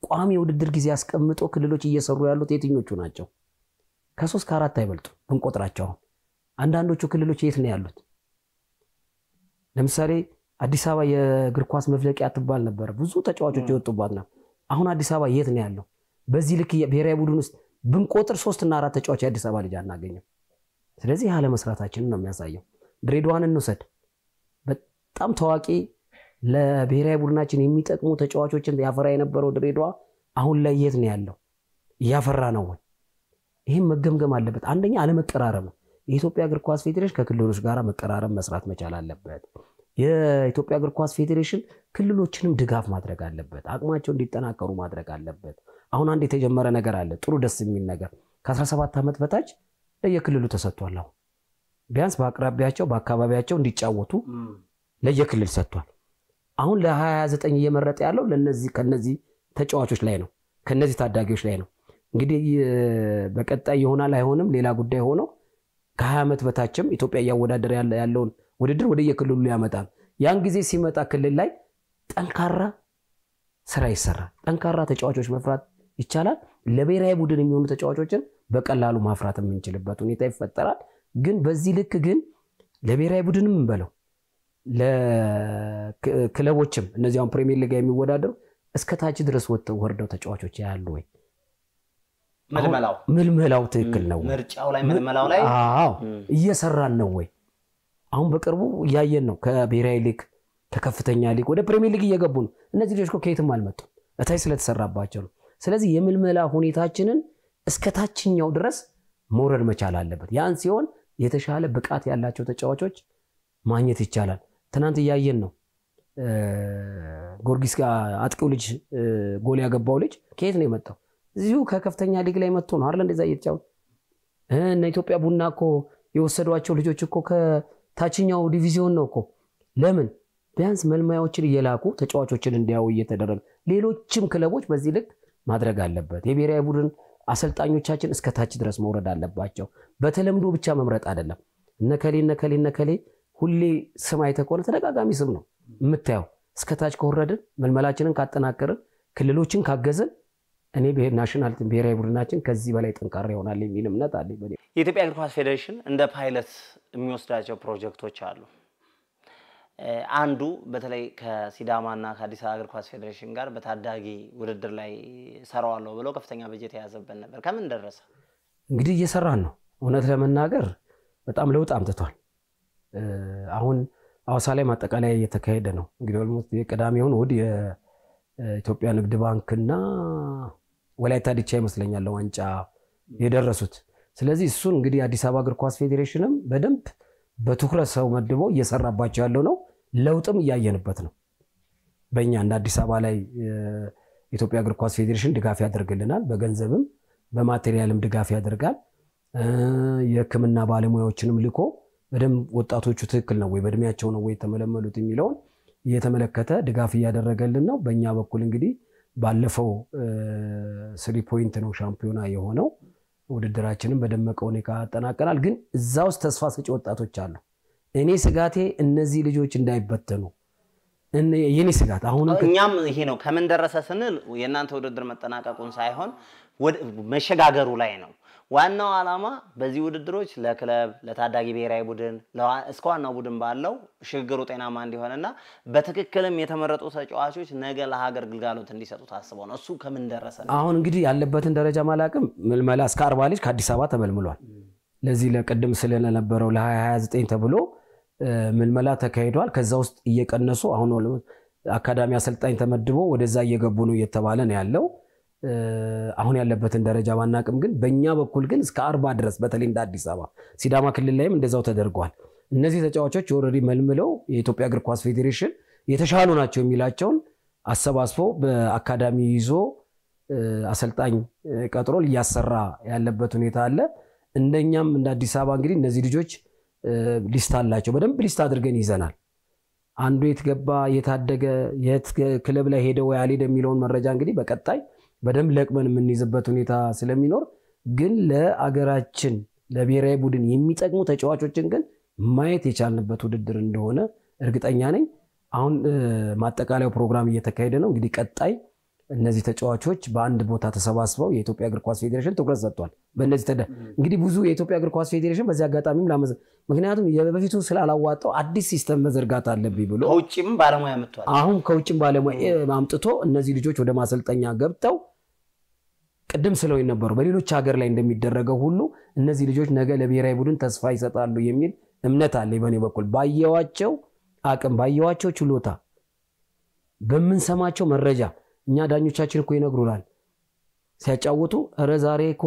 ቋሚ ውድድር ጊዜ ያስቀምጦ ክልሎች እየሰሩ ያሉት የትኞቹ ናቸው? ከ3 ከ4 አይበልጡ ብንቆጥራቸው። አንዳንዶቹ ክልሎች የት ነው ያሉት? ለምሳሌ አዲስ አበባ የእግር ኳስ መፍለቂያ ትባል ነበር። ብዙ ተጫዋቾች የወጡባት ነው። አሁን አዲስ አበባ የት ነው ያለው? በዚህ ልክ የብሔራዊ ቡድን ውስጥ ብንቆጥር 3 እና 4 ተጫዋች የአዲስ አበባ ልጅ አናገኝም። ስለዚህ ያለ መስራታችንን ነው የሚያሳየው። ድሬዳዋን እንውሰድ። በጣም ታዋቂ ለብሔራዊ ቡድናችን የሚጠቅሙ ተጫዋቾችን ያፈራ የነበረው ድሬዳዋ አሁን ላይ የት ነው ያለው? እያፈራ ነው ወይ? ይህም መገምገም አለበት። አንደኛ አለመቀራረብ ነው። የኢትዮጵያ እግር ኳስ ፌዴሬሽን ከክልሎች ጋር መቀራረብ መስራት መቻል አለበት። የኢትዮጵያ እግር ኳስ ፌዴሬሽን ክልሎችንም ድጋፍ ማድረግ አለበት። አቅማቸው እንዲጠናከሩ ማድረግ አለበት። አሁን አንድ የተጀመረ ነገር አለ፣ ጥሩ ደስ የሚል ነገር። ከ17 ዓመት በታች ለየክልሉ ተሰጥቷል። አሁን ቢያንስ በአቅራቢያቸው በአካባቢያቸው እንዲጫወቱ ለየክልል ሰጥቷል። አሁን ለ29 እየመረጠ ያለው ከነዚህ ተጫዋቾች ላይ ነው፣ ከነዚህ ታዳጊዎች ላይ ነው። እንግዲህ በቀጣይ ይሆናል አይሆንም ሌላ ጉዳይ ሆኖ ከ20 ዓመት በታችም ኢትዮጵያ እያወዳደረ ያለውን ውድድር ወደ የክልሉ ያመጣል። ያን ጊዜ ሲመጣ ክልል ላይ ጠንካራ ስራ ይሰራል። ጠንካራ ተጫዋቾች መፍራት ይቻላል። ለብሔራዊ ቡድን የሚሆኑ ተጫዋቾችን በቀላሉ ማፍራት የምንችልበት ሁኔታ ይፈጠራል። ግን በዚህ ልክ ግን ለብሔራዊ ቡድንም እንበለው ለክለቦችም እነዚህ አሁን ፕሪሚየር ሊግ የሚወዳደሩ እስከ ታች ድረስ ወርደው ተጫዋቾች ያሉ ወይ? ምልመላው ትክክል ነው? ምርጫው ላይ ምልመላው ላይ እየሰራን ነው ወይ? አሁን በቅርቡ እያየን ነው። ከብሔራዊ ሊግ ከከፍተኛ ሊግ ወደ ፕሪሚየር ሊግ እየገቡ ነው። እነዚህ ልጆች ከየትም አልመጡም፣ እታይ ስለተሰራባቸው ነው። ስለዚህ የምልመላ ሁኔታችንን እስከ ታችኛው ድረስ መውረድ መቻል አለበት። ያን ሲሆን የተሻለ ብቃት ያላቸው ተጫዋቾች ማግኘት ይቻላል። ትናንት እያየን ነው። ጊዮርጊስ ጋር አጥቂው ልጅ ጎል ያገባው ልጅ ከየት ነው የመጣው? እዚሁ ከከፍተኛ ሊግ ላይ መጥቶ ነው አይደል እንደዛ እየተጫወተ። እና ኢትዮጵያ ቡና እኮ የወሰዷቸው ልጆች እኮ ከታችኛው ዲቪዚዮን ነው እኮ። ለምን ቢያንስ መልማዮችን እየላኩ ተጫዋቾችን እንዲያው እየተደረገ ሌሎችም ክለቦች በዚህ ልክ ማድረግ አለበት። የብሔራዊ ቡድን አሰልጣኞቻችን እስከ ታች ድረስ መውረድ አለባቸው። በተለምዶ ብቻ መምረጥ አይደለም። እነከሌ ሁሌ ስም አይተኮነ ተደጋጋሚ ስም ነው የምታየው። እስከ ታች ከወረድን መልመላችንን ካጠናከርን ክልሎችን ካገዘን እኔ ናሽናል ብሔራዊ ቡድናችን ከዚህ በላይ ጠንካራ ይሆናል የሚል እምነት አለኝ። የኢትዮጵያ እግር ኳስ ፌዴሬሽን እንደ ፓይለት የሚወስዳቸው ፕሮጀክቶች አሉ። አንዱ በተለይ ከሲዳማና ከአዲስ አበባ እግር ኳስ ፌዴሬሽን ጋር በታዳጊ ውድድር ላይ ሰራዋለሁ ብለው ከፍተኛ በጀት የያዘበት ነበር። ከምን ደረሰ? እንግዲህ እየሰራን ነው። እውነት ለመናገር በጣም ለውጥ አምጥቷል። አሁን ሐዋሳ ላይ ማጠቃለያ እየተካሄደ ነው። እንግዲህ ኦልሞስት የቀዳሚውን ወድ የኢትዮጵያ ንግድ ባንክና ወላይታ ዲቻ ይመስለኛል ለዋንጫ የደረሱት። ስለዚህ እሱን እንግዲህ አዲስ አበባ እግር ኳስ ፌዴሬሽንም በደንብ በትኩረት ሰው መድቦ እየሰራባቸው ያለው ነው። ለውጥም እያየንበት ነው። በእኛ እንደ አዲስ አበባ ላይ የኢትዮጵያ እግር ኳስ ፌዴሬሽን ድጋፍ ያደርግልናል። በገንዘብም በማቴሪያልም ድጋፍ ያደርጋል። የሕክምና ባለሙያዎችንም ልኮ በደንብ ወጣቶቹ ትክክል ነው ወይ በእድሜያቸው ነው ወይ ተመለመሉት የሚለውን እየተመለከተ ድጋፍ እያደረገልን ነው። በእኛ በኩል እንግዲህ ባለፈው 3 ፖይንት ነው ሻምፒዮና የሆነው። ውድድራችንን በደመቀ ሁኔታ አጠናቀናል። ግን እዛ ውስጥ ተስፋ ሰጪ ወጣቶች አሉ። እኔ ስጋቴ እነዚህ ልጆች እንዳይበተኑ የኔ ስጋት አሁን እኛም ይሄ ነው። ከምን ደረሰ ስንል የእናንተ ውድድር መጠናቀቁን ሳይሆን መሸጋገሩ ላይ ነው። ዋናው ዓላማ በዚህ ውድድሮች ለክለብ ለታዳጊ ብሔራዊ ቡድን እስከ ዋናው ቡድን ባለው ሽግግሩ ጤናማ እንዲሆንና በትክክልም የተመረጡ ተጫዋቾች ነገ ለሀገር ግልጋሎት እንዲሰጡ ታስበው ነው። እሱ ከምን ደረሰ ነው? አሁን እንግዲህ ያለበትን ደረጃ ማላቅም ምልመላ እስከ 40 ልጅ ከአዲስ አበባ ተመልምሏል። ለዚህ ለቀድም ስለነበረው ለ2029 ተብሎ ምልመላ ተካሂዷል። ከዛ ውስጥ እየቀነሱ አሁን አካዳሚ አሰልጣኝ ተመድቦ ወደዛ እየገቡ ነው እየተባለ ነው ያለው። አሁን ያለበትን ደረጃ ባናቅም ግን በእኛ በኩል ግን እስከ 40 ድረስ በተለይ እንደ አዲስ አበባ ሲዳማ ክልል ላይም እንደዛው ተደርጓል። እነዚህ ተጫዋቾች ኦልሬዲ መልምለው የኢትዮጵያ እግር ኳስ ፌዴሬሽን የተሻሉ ናቸው የሚላቸውን አሰባስቦ በአካዳሚ ይዞ አሰልጣኝ ቀጥሮ ሊያሰራ ያለበት ሁኔታ አለ። እንደኛም እንደ አዲስ አበባ እንግዲህ እነዚህ ልጆች ሊስት አላቸው። በደንብ ሊስት አድርገን ይዘናል። አንዱ የት ገባ የታደገ የት ክለብ ላይ ሄደ ወይ አልሄደ የሚለውን መረጃ እንግዲህ በቀጣይ በደንብ ለቅመን የምንይዝበት ሁኔታ ስለሚኖር ግን ለአገራችን ለብሔራዊ ቡድን የሚጠቅሙ ተጫዋቾችን ግን ማየት የቻልንበት ውድድር እንደሆነ እርግጠኛ ነኝ። አሁን ማጠቃለያው ፕሮግራም እየተካሄደ ነው። እንግዲህ ቀጣይ እነዚህ ተጫዋቾች በአንድ ቦታ ተሰባስበው የኢትዮጵያ እግር ኳስ ፌዴሬሽን ትኩረት ሰጥቷል። በእነዚህ እንግዲህ ብዙ የኢትዮጵያ እግር ኳስ ፌዴሬሽን በዚህ አጋጣሚም ምክንያቱም የበፊቱ ስላላዋጣው አዲስ ሲስተም መዘርጋት አለብኝ ብሎ ከውጭም ባለሙያ መጥቷል። አሁን ከውጭም ባለሙያ አምጥቶ እነዚህ ልጆች ወደ ማሰልጠኛ ገብተው ቅድም ስለው የነበሩ በሌሎች ሀገር ላይ እንደሚደረገው ሁሉ እነዚህ ልጆች ነገ ለብሔራዊ ቡድን ተስፋ ይሰጣሉ የሚል እምነት አለ። በኔ በኩል ባየዋቸው አቅም ባየዋቸው ችሎታ በመንሰማቸው መረጃ እኛ ዳኞቻችን እኮ ይነግሩናል ሲያጫውቱ ኧረ ዛሬ እኮ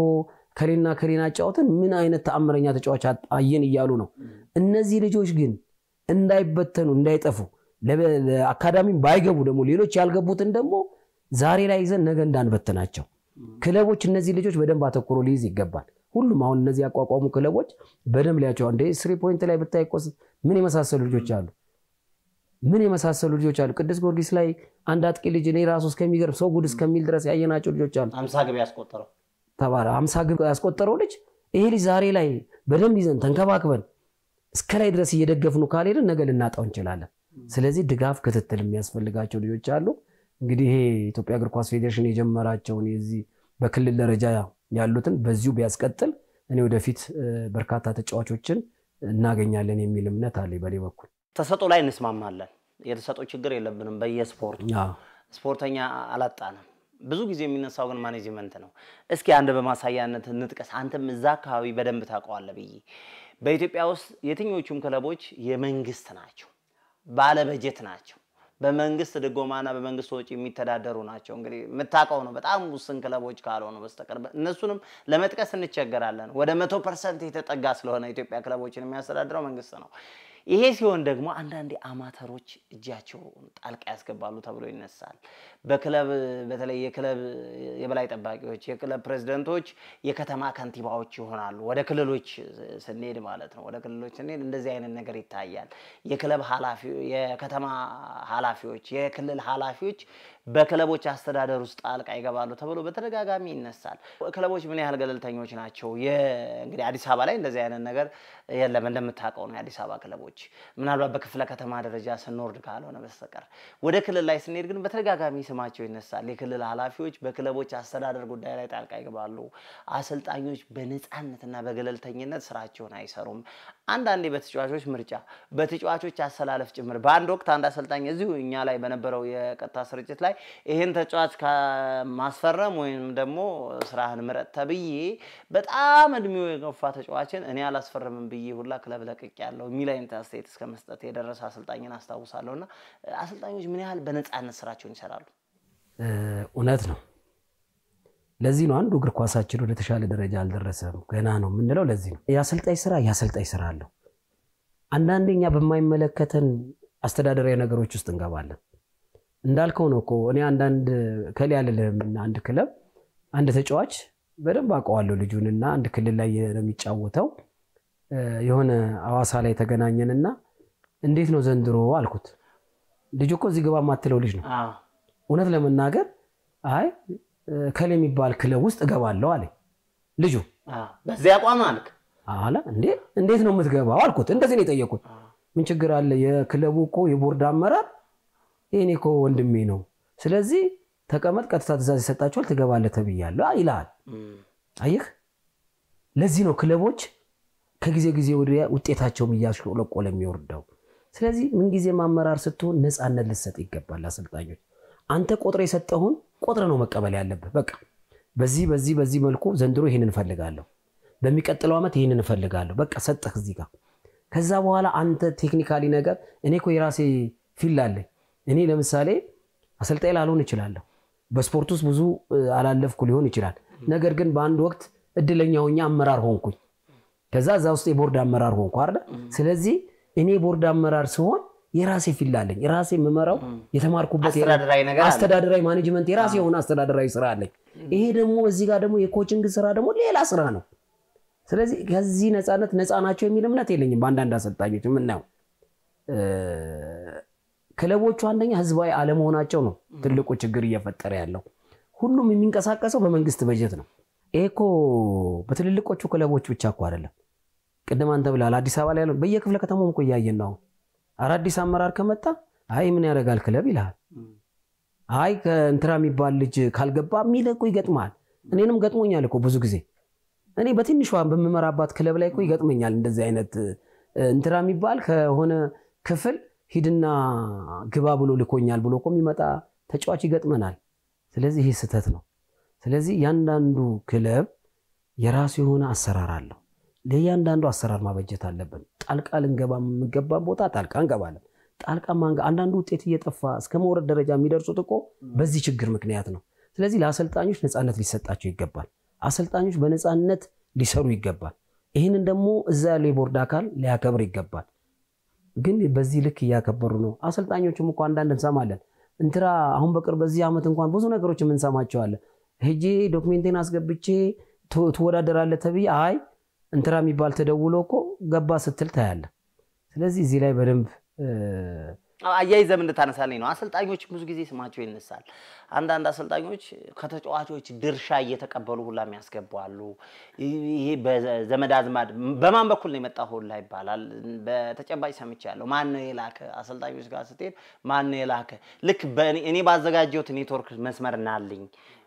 ከሌና ከሌና ጫወትን ምን አይነት ተአምረኛ ተጫዋች አየን እያሉ ነው። እነዚህ ልጆች ግን እንዳይበተኑ እንዳይጠፉ ለአካዳሚም ባይገቡ ደግሞ ሌሎች ያልገቡትን ደግሞ ዛሬ ላይ ይዘን ነገ እንዳንበተናቸው ክለቦች እነዚህ ልጆች በደንብ አተኩሮ ሊይዝ ይገባል። ሁሉም አሁን እነዚህ ያቋቋሙ ክለቦች በደንብ ሊያቸው እንደ 3 ፖይንት ላይ ብታይቆስ ምን የመሳሰሉ ልጆች አሉ። ቅዱስ ጊዮርጊስ ላይ አንድ አጥቂ ልጅ እኔ ራሱ እስከሚገርም ሰው ጉድ እስከሚል ድረስ ያየናቸው ልጆች አሉ። 50 ግብ ያስቆጠረው 50 ግብ ያስቆጠረው ልጅ ይሄ ልጅ ዛሬ ላይ በደንብ ይዘን ተንከባክበን እስከ ላይ ድረስ እየደገፍኑ ካልሄድን ነገ ልናጣው እንችላለን። ስለዚህ ድጋፍ ክትትል የሚያስፈልጋቸው ልጆች አሉ። እንግዲህ ይሄ ኢትዮጵያ እግር ኳስ ፌዴሬሽን የጀመራቸውን የዚህ በክልል ደረጃ ያሉትን በዚሁ ቢያስቀጥል እኔ ወደፊት በርካታ ተጫዋቾችን እናገኛለን የሚል እምነት አለ በኔ በኩል። ተሰጦ ላይ እንስማማለን። የተሰጦ ችግር የለብንም በየስፖርቱ ስፖርተኛ አላጣንም። ብዙ ጊዜ የሚነሳው ግን ማኔጅመንት ነው። እስኪ አንድ በማሳያነት እንጥቀስ። አንተም እዛ አካባቢ በደንብ ታውቀዋለህ ብዬ በኢትዮጵያ ውስጥ የትኞቹም ክለቦች የመንግስት ናቸው፣ ባለ በጀት ናቸው፣ በመንግስት ድጎማና በመንግስት ወጪ የሚተዳደሩ ናቸው። እንግዲህ የምታውቀው ነው በጣም ውስን ክለቦች ካልሆኑ በስተቀር እነሱንም ለመጥቀስ እንቸገራለን። ወደ 100% የተጠጋ ስለሆነ ኢትዮጵያ ክለቦችን የሚያስተዳድረው መንግስት ነው። ይሄ ሲሆን ደግሞ አንዳንዴ አማተሮች እጃቸው ጣልቃ ያስገባሉ ተብሎ ይነሳል። በክለብ በተለይ የክለብ የበላይ ጠባቂዎች የክለብ ፕሬዝዳንቶች የከተማ ከንቲባዎች ይሆናሉ። ወደ ክልሎች ስንሄድ ማለት ነው። ወደ ክልሎች ስንሄድ እንደዚህ አይነት ነገር ይታያል። የክለብ ኃላፊዎች የከተማ ኃላፊዎች የክልል ኃላፊዎች በክለቦች አስተዳደር ውስጥ ጣልቃ ይገባሉ ተብሎ በተደጋጋሚ ይነሳል። ክለቦች ምን ያህል ገለልተኞች ናቸው? እንግዲህ አዲስ አበባ ላይ እንደዚህ አይነት ነገር የለም እንደምታውቀው ነው። የአዲስ አበባ ክለቦች ምናልባት በክፍለ ከተማ ደረጃ ስንወርድ ካልሆነ በስተቀር ወደ ክልል ላይ ስንሄድ ግን በተደጋጋሚ ስማቸው ይነሳል። የክልል ኃላፊዎች በክለቦች አስተዳደር ጉዳይ ላይ ጣልቃ ይገባሉ። አሰልጣኞች በነፃነትና በገለልተኝነት ስራቸውን አይሰሩም። አንዳንዴ በተጫዋቾች ምርጫ በተጫዋቾች አሰላለፍ ጭምር በአንድ ወቅት አንድ አሰልጣኝ እዚሁ እኛ ላይ በነበረው የቀጥታ ስርጭት ላይ ይሄን ተጫዋች ከማስፈረም ወይንም ደግሞ ስራህን ምረጥ ተብዬ በጣም እድሜው የገፋ ተጫዋችን እኔ አላስፈረምም ብዬ ሁላ ክለብ ለቅቄያለሁ የሚል አይነት አስተያየት እስከመስጠት የደረሰ አሰልጣኝን አስታውሳለሁና አሰልጣኞች ምን ያህል በነፃነት ስራቸውን ይሰራሉ? እውነት ነው። ለዚህ ነው አንዱ እግር ኳሳችን ወደ ተሻለ ደረጃ አልደረሰም ገና ነው የምንለው። ለዚህ ነው ያሰልጣኝ ስራ አለው። አንዳንዴኛ በማይመለከተን አስተዳደራዊ ነገሮች ውስጥ እንገባለን። እንዳልከው ነው እኮ እኔ አንዳንድ ከሊ ያለለምና አንድ ክለብ አንድ ተጫዋች በደንብ አውቀዋለሁ ልጁንና አንድ ክልል ላይ ነው የሚጫወተው። የሆነ አዋሳ ላይ ተገናኘንና እንዴት ነው ዘንድሮ አልኩት። ልጁ እኮ እዚህ ግባ ማትለው ልጅ ነው። እውነት ለመናገር አይ ከሊ የሚባል ክለብ ውስጥ እገባለሁ አለ ልጁ። በዚያ አቋም አልክ አለ እንዴት ነው የምትገባው አልኩት። እንደዚህ ነው የጠየቁት። ምን ችግር አለ? የክለቡ እኮ የቦርድ አመራር እኔ እኮ ወንድሜ ነው። ስለዚህ ተቀመጥ፣ ቀጥታ ትዕዛዝ ይሰጣቸዋል፣ ትገባለህ ተብያለሁ ይላል። አየህ፣ ለዚህ ነው ክለቦች ከጊዜ ወዲያ ውጤታቸው እያሽቆለቆለ የሚወርደው። ስለዚህ ምን ጊዜ ማመራር ስትሆን ነፃነት ልትሰጥ ይገባል። አሰልጣኞች አንተ ቆጥረ የሰጠውን ቆጥረ ነው መቀበል ያለብህ። በቃ በዚህ መልኩ ዘንድሮ ይሄንን እንፈልጋለሁ፣ በሚቀጥለው አመት ይሄንን እንፈልጋለሁ፣ በቃ ሰጠህ እዚህ ጋር። ከዛ በኋላ አንተ ቴክኒካሊ ነገር እኔ እኮ የራሴ ፊል አለኝ። እኔ ለምሳሌ አሰልጣኝ ላልሆን እችላለሁ፣ በስፖርት ውስጥ ብዙ አላለፍኩ ሊሆን ይችላል። ነገር ግን በአንድ ወቅት እድለኛው አመራር ሆንኩኝ። ከዛ ውስጥ የቦርድ አመራር ሆንኩ አይደል? ስለዚህ እኔ ቦርድ አመራር ሲሆን የራሴ ፊል አለኝ፣ የራሴ መመራው የተማርኩበት አስተዳደራዊ ማኔጅመንት የራሴ የሆነ አስተዳደራዊ ስራ አለኝ። ይሄ ደግሞ እዚህ ጋር ደግሞ የኮቺንግ ስራ ደግሞ ሌላ ስራ ነው። ስለዚህ ከዚህ ነፃ ናቸው የሚል እምነት የለኝም በአንዳንድ አሰልጣኞች የምናየው። ክለቦቹ አንደኛ ህዝባዊ አለመሆናቸው ነው ትልቁ ችግር እየፈጠረ ያለው። ሁሉም የሚንቀሳቀሰው በመንግስት በጀት ነው። ይሄ እኮ በትልልቆቹ ክለቦች ብቻ እኮ አይደለም። ቅድም አንተ ብለሃል አዲስ አበባ ላይ ያለው በየክፍለ ከተማው እኮ ያያየን ነው። አዲስ አመራር ከመጣ አይ ምን ያደርጋል ክለብ ይላል። አይ ከእንትራ የሚባል ልጅ ካልገባ የሚለቁ ይገጥማል እኔንም ገጥሞኛል እኮ ብዙ ጊዜ እኔ በትንሿ በመመራባት ክለብ ላይ እኮ ይገጥመኛል እንደዚህ አይነት እንትራ የሚባል ከሆነ ክፍል ሂድና ግባ ብሎ ልኮኛል ብሎ እኮ የሚመጣ ተጫዋች ይገጥመናል ስለዚህ ይሄ ስህተት ነው ስለዚህ ያንዳንዱ ክለብ የራሱ የሆነ አሰራር አለው ለያንዳንዱ አሰራር ማበጀት አለብን ጣልቃ ልንገባ የምገባን ቦታ ጣልቃ እንገባለን ጣልቃ ማንጋ አንዳንዱ ውጤት እየጠፋ እስከ መውረድ ደረጃ የሚደርሱት እኮ በዚህ ችግር ምክንያት ነው ስለዚህ ለአሰልጣኞች ነፃነት ሊሰጣቸው ይገባል አሰልጣኞች በነፃነት ሊሰሩ ይገባል ይሄንን ደግሞ እዛ ያለው የቦርድ አካል ሊያከብር ይገባል ግን በዚህ ልክ ያከበሩ ነው አሰልጣኞችም እኮ አንዳንድ እንሰማለን እንትራ አሁን በቅርብ በዚህ አመት እንኳን ብዙ ነገሮች ምን ሰማቸዋለን ሄጄ ዶክመንቴን አስገብቼ ተወዳደራለ ተብይ አይ እንትራ የሚባል ተደውሎ እኮ ገባ ስትል ታያለ ስለዚህ እዚህ ላይ በደንብ አያይዘም እንድታነሳልኝ ነው አሰልጣኞች ብዙ ጊዜ ስማቸው ይነሳል አንዳንድ አሰልጣኞች ከተጫዋቾች ድርሻ እየተቀበሉ ሁላ የሚያስገባሉ ይሄ በዘመድ አዝማድ በማን በኩል ነው የመጣው ሁላ ይባላል በተጨባጭ ሰምቻለሁ ማን ነው የላከ አሰልጣኞች ጋር ስትሄድ ማን ነው የላከ ልክ እኔ ባዘጋጀሁት ኔትወርክ መስመር እናልኝ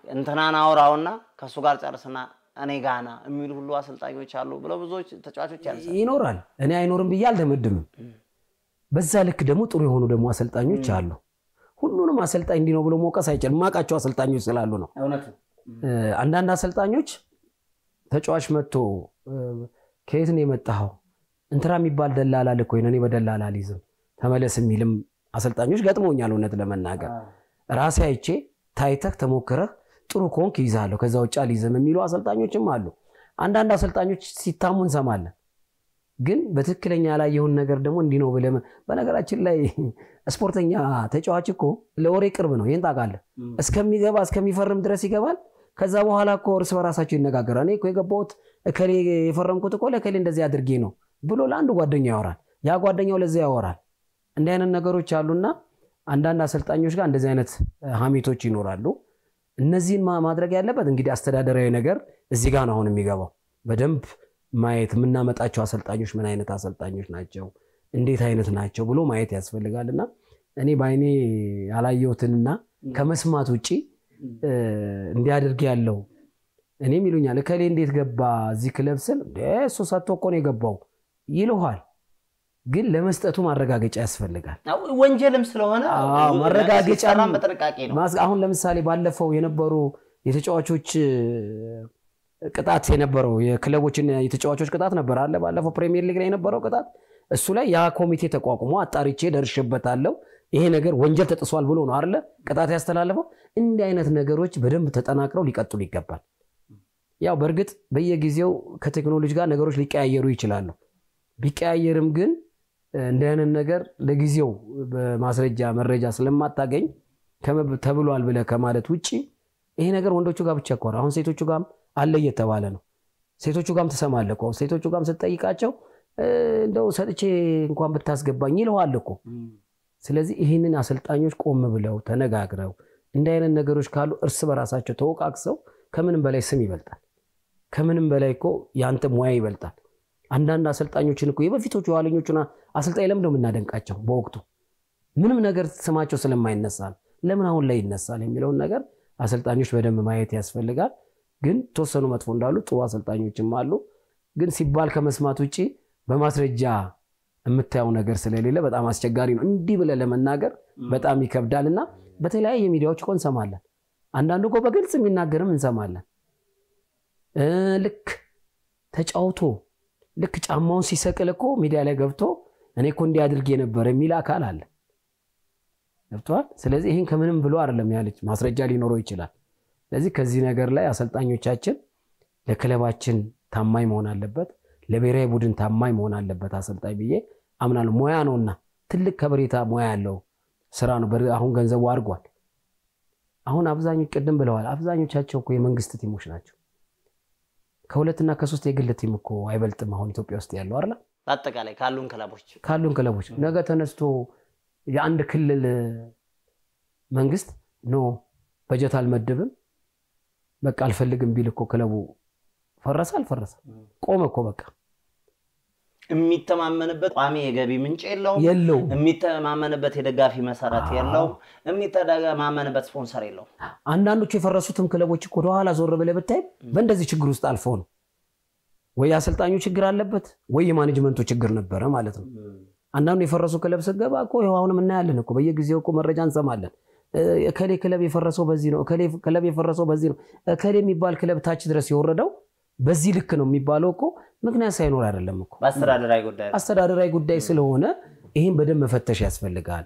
እንትናን አውራውና ከሱ ጋር ጨርስና እኔ ጋና የሚሉ ሁሉ አሰልጣኞች አሉ ብለው ብዙዎች ተጫዋቾች ያንሳል ይኖራል እኔ አይኖርም ብዬ አልደመድም በዛ ልክ ደግሞ ጥሩ የሆኑ ደግሞ አሰልጣኞች አሉ ሁሉንም አሰልጣኝ እንዲነው ብሎ ሞቀስ አይችልም ማቃቸው አሰልጣኞች ስላሉ ነው እውነት አንዳንድ አሰልጣኞች ተጫዋች መጥቶ ከየት ነው የመጣው እንትራ የሚባል ደላላ ልኮ እኔ በደላላ ሊዝም ተመለስ የሚልም አሰልጣኞች ገጥሞኛል እውነት ለመናገር ራሴ አይቼ ታይተክ ተሞክረህ ጥሩ ኮንክ ይዛለው ከዛ ውጭ ሊዝም የሚሉ አሰልጣኞችም አሉ አንዳንድ አሰልጣኞች ሲታሙ እንሰማለን ግን በትክክለኛ ላይ የሆነ ነገር ደግሞ እንዲነው ብለም በነገራችን ላይ ስፖርተኛ ተጫዋች እኮ ለወሬ ቅርብ ነው ይሄን ታውቃለህ እስከሚገባ እስከሚፈርም ድረስ ይገባል ከዛ በኋላ እኮ እርስ በራሳቸው ይነጋገራሉ እኔ እኮ የገባሁት እከሌ የፈረምኩት እኮ ለከሌ እንደዚህ አድርጌ ነው ብሎ ለአንድ ጓደኛው ያወራል ያ ጓደኛው ለዛ ያወራል እንደ አይነት ነገሮች አሉና አንዳንድ አሰልጣኞች ጋር እንደዚህ አይነት ሀሜቶች ይኖራሉ እነዚህን ማድረግ ያለበት እንግዲህ አስተዳደራዊ ነገር እዚህ ጋር ነው አሁን የሚገባው በደንብ ማየት ምናመጣቸው አሰልጣኞች ምን አይነት አሰልጣኞች ናቸው እንዴት አይነት ናቸው ብሎ ማየት ያስፈልጋልና እኔ ባይኔ ያላየሁትንና ከመስማት ውጪ እንዲያደርግ ያለው እኔም ይሉኛል እከሌ እንዴት ገባ እዚህ ክለብ ስል እሱ ሰጥቶ እኮ ነው የገባው ይልዋል ግን ለመስጠቱ ማረጋገጫ ያስፈልጋል ወንጀልም ስለሆነ ማረጋገጫም በጥንቃቄ ነው አሁን ለምሳሌ ባለፈው የነበሩ የተጫዋቾች ቅጣት የነበረው የክለቦችን የተጫዋቾች ቅጣት ነበር አለ ባለፈው ፕሪሚየር ሊግ ላይ የነበረው ቅጣት እሱ ላይ ያ ኮሚቴ ተቋቁሞ አጣሪቼ ደርሽበታለሁ ይሄ ነገር ወንጀል ተጥሷል ብሎ ነው አይደለ ቅጣት ያስተላልፈው እንዲህ አይነት ነገሮች በደንብ ተጠናክረው ሊቀጥሉ ይገባል ያው በርግጥ በየጊዜው ከቴክኖሎጂ ጋር ነገሮች ሊቀያየሩ ይችላሉ ቢቀያየርም ግን እንዲህ አይነት ነገር ለጊዜው በማስረጃ መረጃ ስለማታገኝ ተብሏል ብለ ከማለት ውጪ ይሄ ነገር ወንዶቹ ጋር ብቻ ቆራ አሁን ሴቶቹ ጋርም አለ እየተባለ ነው ሴቶቹ ጋርም ተሰማለቁ ሴቶቹ ጋርም ስትጠይቃቸው እንደው ሰጥቼ እንኳን ብታስገባኝ ይለዋል እኮ ስለዚህ ይሄንን አሰልጣኞች ቆም ብለው ተነጋግረው እንደ አይነት ነገሮች ካሉ እርስ በራሳቸው ተወቃቅሰው ከምንም በላይ ስም ይበልጣል ከምንም በላይ እኮ ያንተ ሙያ ይበልጣል አንዳንድ አሰልጣኞችን እኮ የበፊቶቹ ዋለኞቹና አሰልጣኝ ለምን እንደምናደንቃቸው በወቅቱ ምንም ነገር ስማቸው ስለማይነሳ ለምን አሁን ላይ ይነሳል የሚለውን ነገር አሰልጣኞች በደንብ ማየት ያስፈልጋል ግን ተወሰኑ መጥፎ እንዳሉ ጥሩ አሰልጣኞችም አሉ ግን ሲባል ከመስማት ውጪ በማስረጃ የምታየው ነገር ስለሌለ በጣም አስቸጋሪ ነው እንዲህ ብለ ለመናገር በጣም ይከብዳልና በተለያየ ሚዲያዎች ቆን ሰማለን አንዳንዱ እኮ በግልጽ የሚናገርም እንሰማለን ልክ ተጫውቶ ልክ ጫማውን ሲሰቅል እኮ ሚዲያ ላይ ገብቶ እኔ እኮ እንዲህ አድርጌ ነበር የሚል አካል አለ ገብቷል ስለዚህ ይሄን ከምንም ብሎ አይደለም ያለች ማስረጃ ሊኖረው ይችላል ስለዚህ ከዚህ ነገር ላይ አሰልጣኞቻችን ለክለባችን ታማኝ መሆን አለበት ለብሔራዊ ቡድን ታማኝ መሆን አለበት አሰልጣኝ ብዬ አምናለሁ ሙያ ነውና ትልቅ ከበሬታ ሙያ ያለው ስራ ነው አሁን ገንዘቡ አድርጓል አሁን አብዛኞቹ ቅድም ብለዋል አብዛኞቻቸው እኮ የመንግስት ቲሞች ናቸው ከሁለትና ከሶስት የግል ቲም እኮ አይበልጥም አሁን ኢትዮጵያ ውስጥ ያለው አይደል አጠቃላይ ካሉን ክለቦች ነገ ተነስቶ የአንድ ክልል መንግስት ኖ በጀት አልመደብም በቃ አልፈልግም ቢል እኮ ክለቡ ፈረሰ አልፈረሰ ቆመ እኮ በቃ የሚተማመንበት ቋሚ የገቢ ምንጭ የለው የሚተማመንበት የደጋፊ መሰረት የለው የሚተማመንበት ስፖንሰር የለው አንዳንዶቹ የፈረሱትም ክለቦች እኮ ወደኋላ ዞር ብለህ ብታይ በእንደዚህ ችግር ውስጥ አልፈው ነው ወይ አሰልጣኙ ችግር አለበት ወይ የማኔጅመንቱ ችግር ነበር ማለት ነው አንዳንዱ የፈረሱ ክለብ ስገባ እኮ አሁንም እናያለን እኮ በየጊዜው እኮ መረጃ እንሰማለን እከሌ ክለብ የፈረሰው በዚህ ነው እከሌ ክለብ የፈረሰው በዚህ ነው እከሌ የሚባል ክለብ ታች ድረስ ይወረደው በዚህ ልክ ነው የሚባለው እኮ ምክንያት ሳይኖር አይደለም እኮ አስተዳደራዊ ጉዳይ ስለሆነ ይሄን በደም መፈተሽ ያስፈልጋል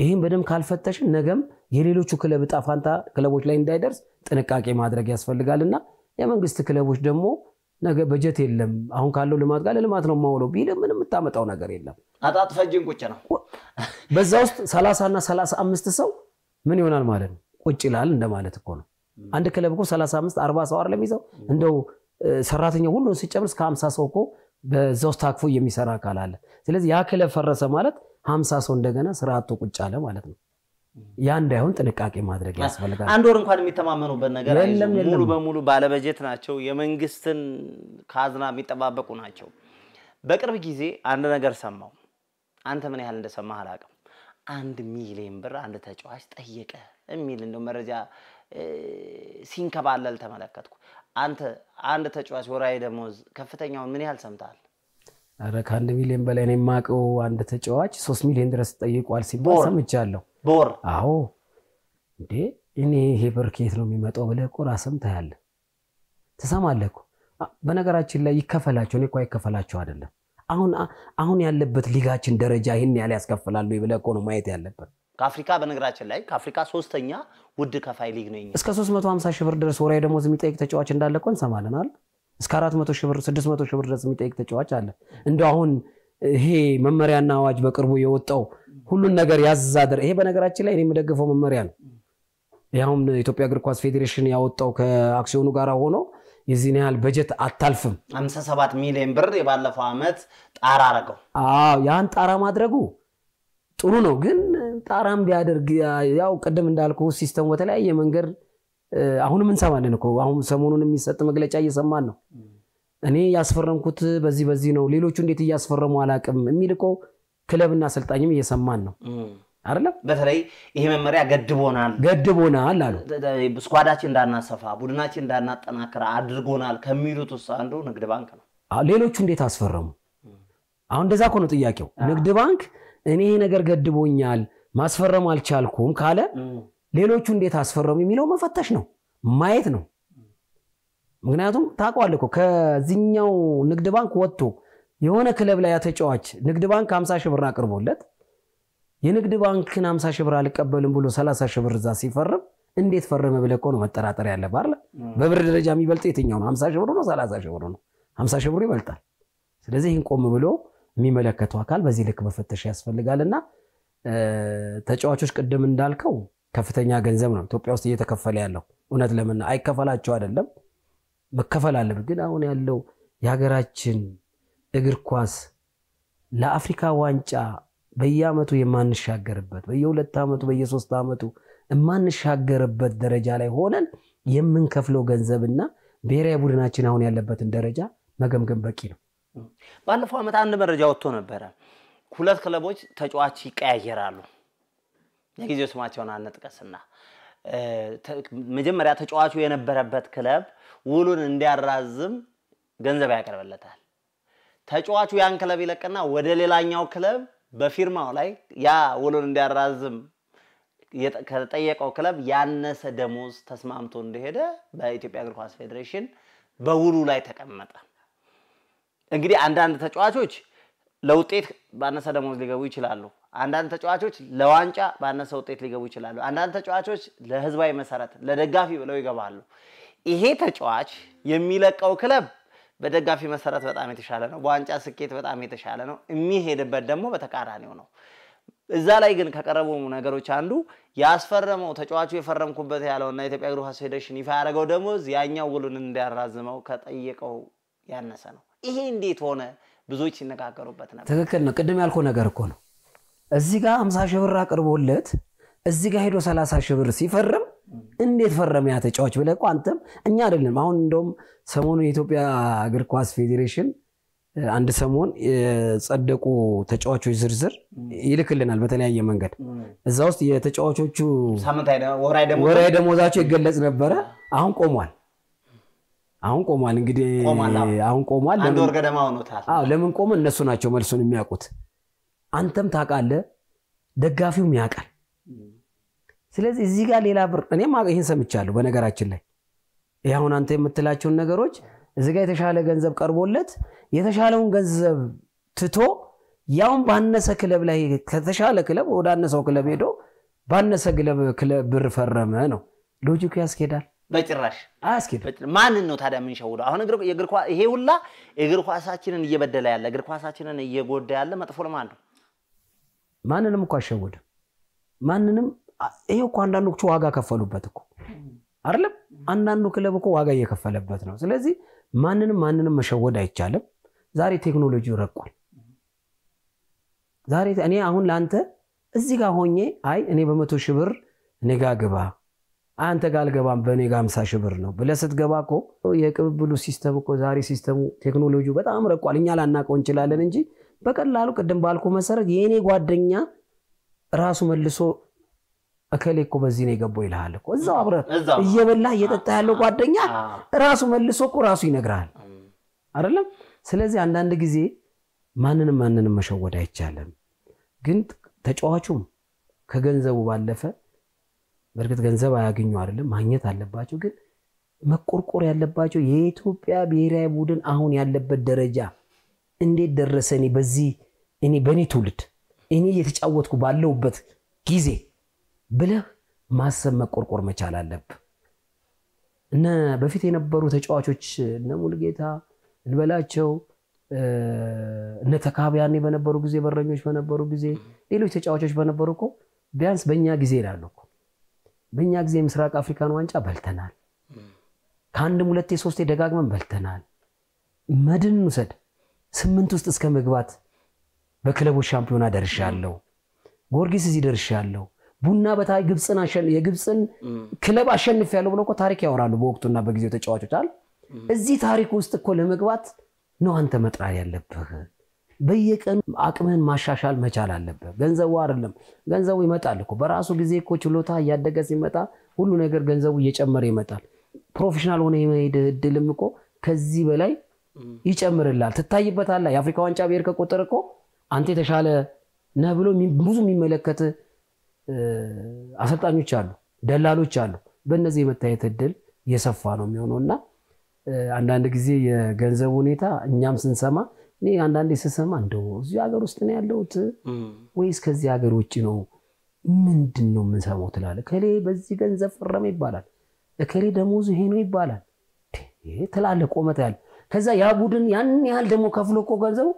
ይሄን በደም ካልፈተሽ ነገም የሌሎቹ ክለብ ጣፋንታ ክለቦች ላይ እንዳይደርስ ጥንቃቄ ማድረግ ያስፈልጋልና የመንግስት ክለቦች ደግሞ ነገ በጀት የለም አሁን ካለው ልማት ጋር ልማት ነው ማውለው ቢል ምንም ተጣመጣው ነገር የለም አጣጥፈጅን ቁጭ ነው በዛ ውስጥ 30 እና 35 ሰው ምን ይሆናል ማለት ነው ቁጭ ይላል እንደማለት እኮ ነው አንድ ክለብ እኮ 35 40 ሰው አይደለም ይዘው እንደው ሰራተኛው ሁሉ ሲጨምር እስከ 50 ሰው እኮ በዛው ታክፎ የሚሰራ አካል አለ ስለዚህ ያ ክለብ ፈረሰ ማለት 50 ሰው እንደገና ስራአቶ ቁጭ አለ ማለት ነው ያ እንዳይሆን ጥንቃቄ ማድረግ ያስፈልጋል አንድ ወር እንኳን የሚተማመኑበት ነገር አይደለም ሙሉ በሙሉ ባለበጀት ናቸው የመንግስትን ካዝና የሚጠባበቁ ናቸው በቅርብ ጊዜ አንድ ነገር ሰማው አንተ ምን ያህል እንደሰማህ አላውቅም 1 ሚሊዮን ብር አንድ ተጫዋች ጠየቀ የሚል እንደው መረጃ ሲንከባለል ተመለከትኩ አንተ አንድ ተጫዋች ወራይ ደሞዝ ከፍተኛው ምን ያህል ሰምታል አረ ከ1 ሚሊዮን በላይ ነው የማቀው አንድ ተጫዋች 3 ሚሊዮን ድረስ ጠይቋል ሲባል ሰምቻለሁ ቦር አዎ እንዴ እኔ ይሄ በርኬት ነው የሚመጣው ብለህ ቆራ ሰምታያለ ተሰማለህ በነገራችን ላይ ይከፈላቸው ነው አይከፈላቸው አይደለም አሁን ያለበት ሊጋችን ደረጃ ይሄን ያለ ያስከፍላሉ ይብለህ ነው ማየት ያለበት ከአፍሪካ በነገራችን ላይ ከአፍሪካ ሶስተኛ ውድ ከፋይ ሊግ ነው እስከ 350 ሺህ ብር ድረስ ወራይ ደሞዝ የሚጠይቅ ተጫዋች እንዳለ እኮ እንሰማለን አይደል እስከ 400 ሺህ ብር 600 ሺህ ብር ድረስ የሚጠይቅ ተጫዋች አለ እንደው አሁን ይሄ መመሪያና አዋጅ በቅርቡ የወጣው ሁሉን ነገር ያዛደር ይሄ በነገራችን ላይ እኔ የምደግፈው መመሪያ ነው ያውም ኢትዮጵያ እግር ኳስ ፌዴሬሽን ያወጣው ከአክሲዮኑ ጋር ሆኖ የዚህን ያህል በጀት አታልፍም 57 ሚሊዮን ብር የባለፈው አመት ጣራ አረጋው ያን ጣራ ማድረጉ ጥሩ ነው ግን ጣራም ቢያደርግ ያው ቀደም እንዳልኩ ሲስተም በተለያየ መንገድ አሁንም እንሰማለን እኮ አሁን ሰሞኑን የሚሰጥ መግለጫ እየሰማን ነው እኔ ያስፈረምኩት በዚህ ነው ሌሎቹ እንዴት ያስፈረሙ አላቅም የሚልቆ ክለብና አሰልጣኝም እየሰማን ነው አይደለም በተለይ ይሄ መመሪያ ገድቦናል አሉ ስኳዳችን እንዳናሰፋ ቡድናችን እንዳናጠናከራ አድርጎናል ከሚሉት ውስጥ አንዱ ንግድ ባንክ ነው ሌሎቹ እንዴት አስፈረሙ አሁን እንደዛ እኮ ነው ጥያቄው ንግድ ባንክ እኔ ነገር ገድቦኛል ማስፈረም አልቻልኩም ካለ ሌሎቹ እንዴት አስፈረሙ የሚለው መፈተሽ ነው ማየት ነው ምክንያቱም ታቋለህ እኮ ከዚህኛው ንግድ ባንክ ወጥቶ የሆነ ክለብ ላይ ያተጫዋች ንግድ ባንክ 50 ሺህ ብር አቅርቦለት የንግድ ባንክን 50 ሺህ ብር አልቀበልም ብሎ 30 ሺህ ብር ዛ ሲፈርም እንዴት ፈረመ ብለህ እኮ ነው መጠራጠር ያለብህ አይደል በብር ደረጃ የሚበልጥ የትኛው ነው 50 ሺህ ብር ነው 30 ሺህ ብር ነው 50 ሺህ ብር ይበልጣል ስለዚህ ይሄን ቆም ብሎ የሚመለከተው አካል በዚህ ልክ መፈተሽ ያስፈልጋልና ተጫዋቾች ቀደም እንዳልከው ከፍተኛ ገንዘብ ነው ኢትዮጵያ ውስጥ እየተከፈለ ያለው እውነት ለምን አይከፈላቸው አይደለም መከፈል አለበት ግን አሁን ያለው የሀገራችን እግር ኳስ ለአፍሪካ ዋንጫ በየአመቱ የማንሻገርበት በየ2 አመቱ በየ3 አመቱ የማንሻገርበት ደረጃ ላይ ሆነን የምንከፍለው ገንዘብና ብሔራዊ ቡድናችን አሁን ያለበትን ደረጃ መገምገም በቂ ነው ባለፈው አመት አንድ መረጃ ወጥቶ ነበር ሁለት ክለቦች ተጫዋች ይቀያየራሉ የጊዜው ስማቸውን አንጥቀስና መጀመሪያ ተጫዋቹ የነበረበት ክለብ ውሉን እንዲያራዝም ገንዘብ ያቀርበለታል ተጫዋቹ ያን ክለብ ይለቀና ወደ ሌላኛው ክለብ በፊርማው ላይ ያ ውሉን እንዲያራዝም ከተጠየቀው ክለብ ያነሰ ደሞዝ ተስማምቶ እንደሄደ በኢትዮጵያ እግር ኳስ ፌዴሬሽን በውሉ ላይ ተቀመጠ እንግዲህ አንዳንድ ተጫዋቾች ለውጤት ባነሰ ደሞዝ ሊገቡ ይችላሉ አንዳንድ ተጫዋቾች ለዋንጫ ባነሰ ውጤት ሊገቡ ይችላሉ አንዳንድ ተጫዋቾች ለህዝባዊ መሰረት ለደጋፊ ብለው ይገባሉ ይሄ ተጫዋች የሚለቀው ክለብ በደጋፊ መሰረት በጣም የተሻለ ነው በዋንጫ ስኬት በጣም የተሻለ ነው የሚሄድበት ደግሞ በተቃራኒው ነው እዛ ላይ ግን ከቀረቡ ነገሮች አንዱ ያስፈረመው ተጫዋቹ የፈረምኩበት ያለውና ኢትዮጵያ እግር ኳስ ፌዴሬሽን ይፋ ያደረገው ደሞዝ ያኛው ውሉን እንዲያራዝመው ከጠየቀው ያነሰ ነው ይሄ እንዴት ሆነ ብዙዎች ሲነጋገሩበት ነበር ትክክል ነው ቀደም ያልከው ነገር እኮ ነው እዚህ ጋር 50 ሺህ ብር አቅርቦለት እዚህ ጋር ሄዶ 30 ሺህ ብር ሲፈርም እንዴት ፈረመ ያ ተጫዋች ብለህ አንተም እኛ አይደለም አሁን እንደውም ሰሞኑን የኢትዮጵያ እግር ኳስ ፌዴሬሽን አንድ ሰሞን የጸደቁ ተጫዋቾች ዝርዝር ይልክልናል በተለያየ መንገድ እዛ ውስጥ የተጫዋቾቹ ሳምንታዊ ወራይ ደሞዛቸው ይገለጽ ነበር አሁን ቆሟል እንግዲህ አሁን ቆሟል አንድ ወር ገደማ ሆኖታል ለምን ቆመ እነሱ ናቸው መልሱን የሚያውቁት አንተም ታውቃለህ ደጋፊውም ያውቃል ስለዚህ እዚህ ጋር ሌላ ብር እኔም ይሄን ሰምቻለሁ በነገራችን ላይ ያሁን አንተ የምትላቸው ነገሮች እዚህ ጋር የተሻለ ገንዘብ ቀርቦለት የተሻለውን ገንዘብ ትቶ ያውን ባነሰ ክለብ ላይ ከተሻለ ክለብ ወደ አነሰው ክለብ ሄዶ ባነሰ ክለብ ብር ፈረመ ነው ሎጂኩ ያስኬዳል በጭራሽ አያስኬድም ማንን ነው ታዲያ ምን ሸውዶ አሁን የእግር ኳስ ይሄ ሁላ የእግር ኳሳችንን እየበደለ ያለ እግር ኳሳችንን እየጎዳ ያለ መጥፎ ለማን ነው ማንንም እኮ አሸወደ ማንንም ይሄው እኮ አንዳንዶቹ ዋጋ ከፈሉበት እኮ አይደለም አንዳንዱ ክለብ እኮ ዋጋ እየከፈለበት ነው ስለዚህ ማንንም መሸወድ አይቻልም ዛሬ ቴክኖሎጂው ረቋል ዛሬ እኔ አሁን ላንተ እዚህ ጋር ሆኜ አይ እኔ በ100,000 ብር እኔ ጋር ግባ አንተ ጋር አልገባም በእኔ ጋር 50,000 ብር ነው ብለህ ስትገባ እኮ የቅብብሉ ሲስተም እኮ ዛሬ ሲስተሙ ቴክኖሎጂው በጣም ረቋል እኛ ላናቀው እንችላለን እንጂ በቀላሉ ቅድም ባልኩ መሰረት የኔ ጓደኛ ራሱ መልሶ እከሌ እኮ በዚህ ነው የገባው ይልሃል እኮ እዛው አብረ እየበላ እየጠጣ ያለው ጓደኛ ራሱ መልሶ እኮ ራሱ ይነግራል አይደለም ስለዚህ አንዳንድ ጊዜ ማንንም መሸወድ አይቻልም ግን ተጫዋቹም ከገንዘቡ ባለፈ በርግጥ ገንዘብ አያገኙ አይደለም ማግኘት አለባቸው ግን መቆርቆር ያለባቸው የኢትዮጵያ ብሔራዊ ቡድን አሁን ያለበት ደረጃ እንዴት ደረሰኒ በዚህ እኔ በኔ ትውልድ እኔ የተጫወትኩ ባለውበት ጊዜ ብለህ ማሰብ መቆርቆር መቻል አለብህ እና በፊት የነበሩ ተጫዋቾች እነ ሙልጌታ እንበላቸው እነ ተካቢያኔ በነበሩ ጊዜ በረኞች በነበሩ ጊዜ ሌሎች ተጫዋቾች በነበሩ እኮ ቢያንስ በእኛ ጊዜ ይላሉ እኮ በእኛ ጊዜ ምስራቅ አፍሪካን ዋንጫ በልተናል ከአንድም ሁለቴ ሶስቴ ደጋግመን በልተናል መድን ውሰድ 8 ውስጥ እስከ መግባት በክለቦች ሻምፒዮና ደርሻለሁ ጎርጊስ እዚህ ደርሻለሁ ቡና በታይ ግብጽን የግብጽን ክለብ አሸንፍ ያለው ብለው እኮ ታሪክ ያወራሉ በወቅቱና በጊዜው ተጫዋቾች አይደል እዚህ ታሪክ ውስጥ እኮ ለመግባት ነው አንተ መጥራት ያለብህ በየቀኑ አቅምህን ማሻሻል መቻል አለብህ ገንዘቡ አይደለም ገንዘቡ ይመጣል እኮ በራሱ ጊዜ እኮ ችሎታ ያደገ ሲመጣ ሁሉ ነገር ገንዘቡ እየጨመረ ይመጣል ፕሮፌሽናል ሆነ የመሄድ እድልም እኮ ከዚህ በላይ ይጨምርላል ትታይበታለህ የአፍሪካ ዋንጫ ብሔር ከቆጠረ እኮ አንተ የተሻለ ነህ ብሎ ብዙ የሚመለከት አሰልጣኞች አሉ ደላሎች አሉ በእነዚህ የመታየት እድል የሰፋ ነው የሚሆነውና አንዳንድ ጊዜ የገንዘብ ሁኔታ እኛም ስንሰማ እኔ አንዳንዴ ስሰማ እንደው እዚህ ሀገር ውስጥ ነው ያለውት ወይስ ከዚህ ሀገር ውጪ ነው ምንድነው የምንሰማው ትላለህ ከሌ በዚህ ገንዘብ ፈረመ ይባላል ከሌ ደሞዙ ይሄ ነው ይባላል ይሄ ትላለህ ቆመት ያለ ከዛ ያ ቡድን ያን ያህል ደሞ ከፍሎ እኮ ገንዘቡ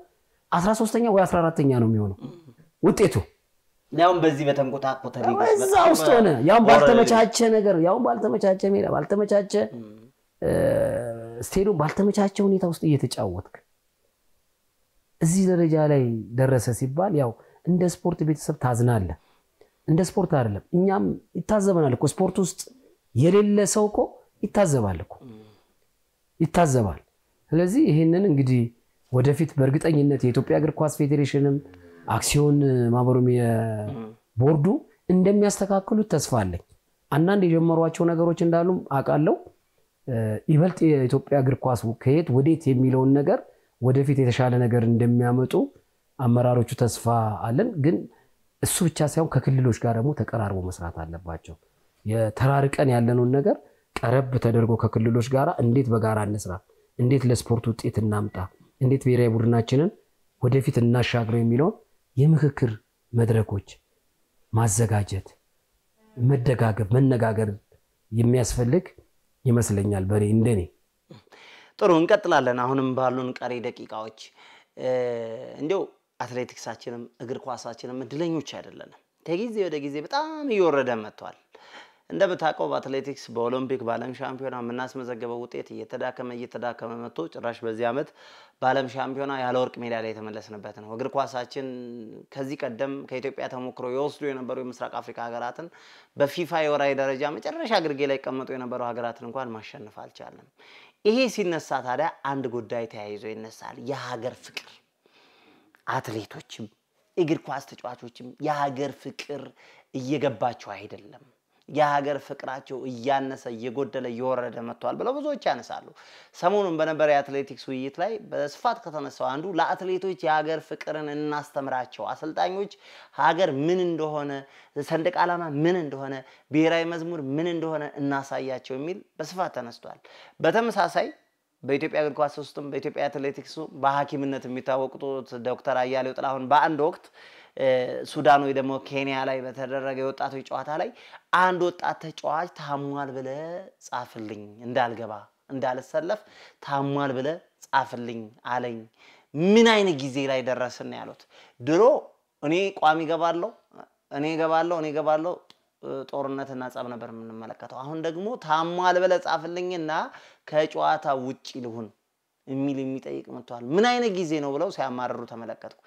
13ኛ ወይ 14ኛ ነው የሚሆነው ውጤቱ ያውም በዚህ በተንቆጣቆተ ሊግ እዛ ውስጥ ሆነ ያውም ባልተመቻቸ ነገር ያውም ባልተመቻቸ ሜዳ ባልተመቻቸ ስቴዲየም ባልተመቻቸ ሁኔታ ውስጥ እየተጫወትክ እዚህ ደረጃ ላይ ደረሰ ሲባል ያው እንደ ስፖርት ቤተሰብ ታዝናለህ እንደ ስፖርት አይደለም እኛም ይታዘበናል እኮ ስፖርት ውስጥ የሌለ ሰው እኮ ይታዘባል እኮ ይታዘባል ስለዚህ ይሄንን እንግዲህ ወደፊት በእርግጠኝነት የኢትዮጵያ እግር ኳስ ፌዴሬሽንም አክሲዮን ማህበሩም የቦርዱ እንደሚያስተካክሉት ተስፋ አለኝ አንዳንድ የጀመሯቸው ነገሮች እንዳሉ አቃለው ይበልጥ የኢትዮጵያ እግር ኳስ ከየት ወዴት የሚለውን ነገር ወደፊት የተሻለ ነገር እንደሚያመጡ አመራሮቹ ተስፋ አለን ግን እሱ ብቻ ሳይሆን ከክልሎች ጋር ደግሞ ተቀራርቦ መስራት አለባቸው የተራርቀን ያለነውን ነገር ቀረብ ተደርጎ ከክልሎች ጋር እንዴት በጋራ እንስራ እንዴት ለስፖርት ውጤት እናምጣ እንዴት ብሔራዊ ቡድናችንን ወደፊት እናሻግረው የሚለው የምክክር መድረኮች ማዘጋጀት መደጋገብ መነጋገር የሚያስፈልግ ይመስለኛል በኔ እንደኔ ጥሩ እንቀጥላለን አሁንም ባሉን ቀሪ ደቂቃዎች እንደው አትሌቲክሳችንም እግር ኳሳችንም እድለኞች አይደለንም ከጊዜ ወደ ጊዜ በጣም እየወረደ መጥቷል እንደምታውቀው በአትሌቲክስ በኦሎምፒክ በዓለም ሻምፒዮና የምናስመዘገበው ውጤት እየተዳከመ መጥቶ ጭራሽ በዚህ ዓመት በዓለም ሻምፒዮና ያለ ወርቅ ሜዳሊያ የተመለስንበት ነው እግር ኳሳችን ከዚህ ቀደም ከኢትዮጵያ ተሞክሮ የወስዱ የነበሩ የምስራቅ አፍሪካ ሀገራትን በፊፋ የወራይ ደረጃ መጨረሻ ግርጌ ላይ ቀመጡ የነበሩ ሀገራትን እንኳን ማሸነፍ አልቻለም ይሄ ሲነሳ ታዲያ አንድ ጉዳይ ተያይዞ ይነሳል የሀገር ፍቅር አትሌቶችም እግር ኳስ ተጫዋቾችም የሀገር ፍቅር እየገባቸው አይደለም የሀገር ፍቅራቸው እያነሰ እየጎደለ እየወረደ መጥቷል ብለው ብዙዎች ያነሳሉ ሰሞኑን በነበረ የአትሌቲክስ ውይይት ላይ በስፋት ከተነሳው አንዱ ለአትሌቶች የሀገር ፍቅርን እናስተምራቸው አሰልጣኞች ሀገር ምን እንደሆነ ሰንደቅ ዓላማ ምን እንደሆነ ብሔራዊ መዝሙር ምን እንደሆነ እናሳያቸው የሚል በስፋት ተነስቷል በተመሳሳይ በኢትዮጵያ እግር ኳስ ውስጥም በኢትዮጵያ አትሌቲክስ በሐኪምነት የሚታወቁት ዶክተር አያሌው ጥላሁን በአንድ ወቅት ሱዳን ወይ ደግሞ ኬንያ ላይ በተደረገ ወጣቶች ጨዋታ ላይ አንድ ወጣት ተጫዋች ታሟል ብለ ጻፍልኝ እንዳልገባ እንዳልሰለፍ ታሟል ብለ ጻፍልኝ አለኝ ምን አይነት ጊዜ ላይ ደረስን ያሉት ድሮ እኔ ቋሚ ገባለሁ ጦርነትና ጻብ ነበር የምንመለከተው አሁን ደግሞ ታሟል ብለ ጻፍልኝና ከጨዋታ ውጪ ልሁን የሚጠይቅ መጥቷል ምን አይነት ጊዜ ነው ብለው ሲያማርሩ ተመለከትኩ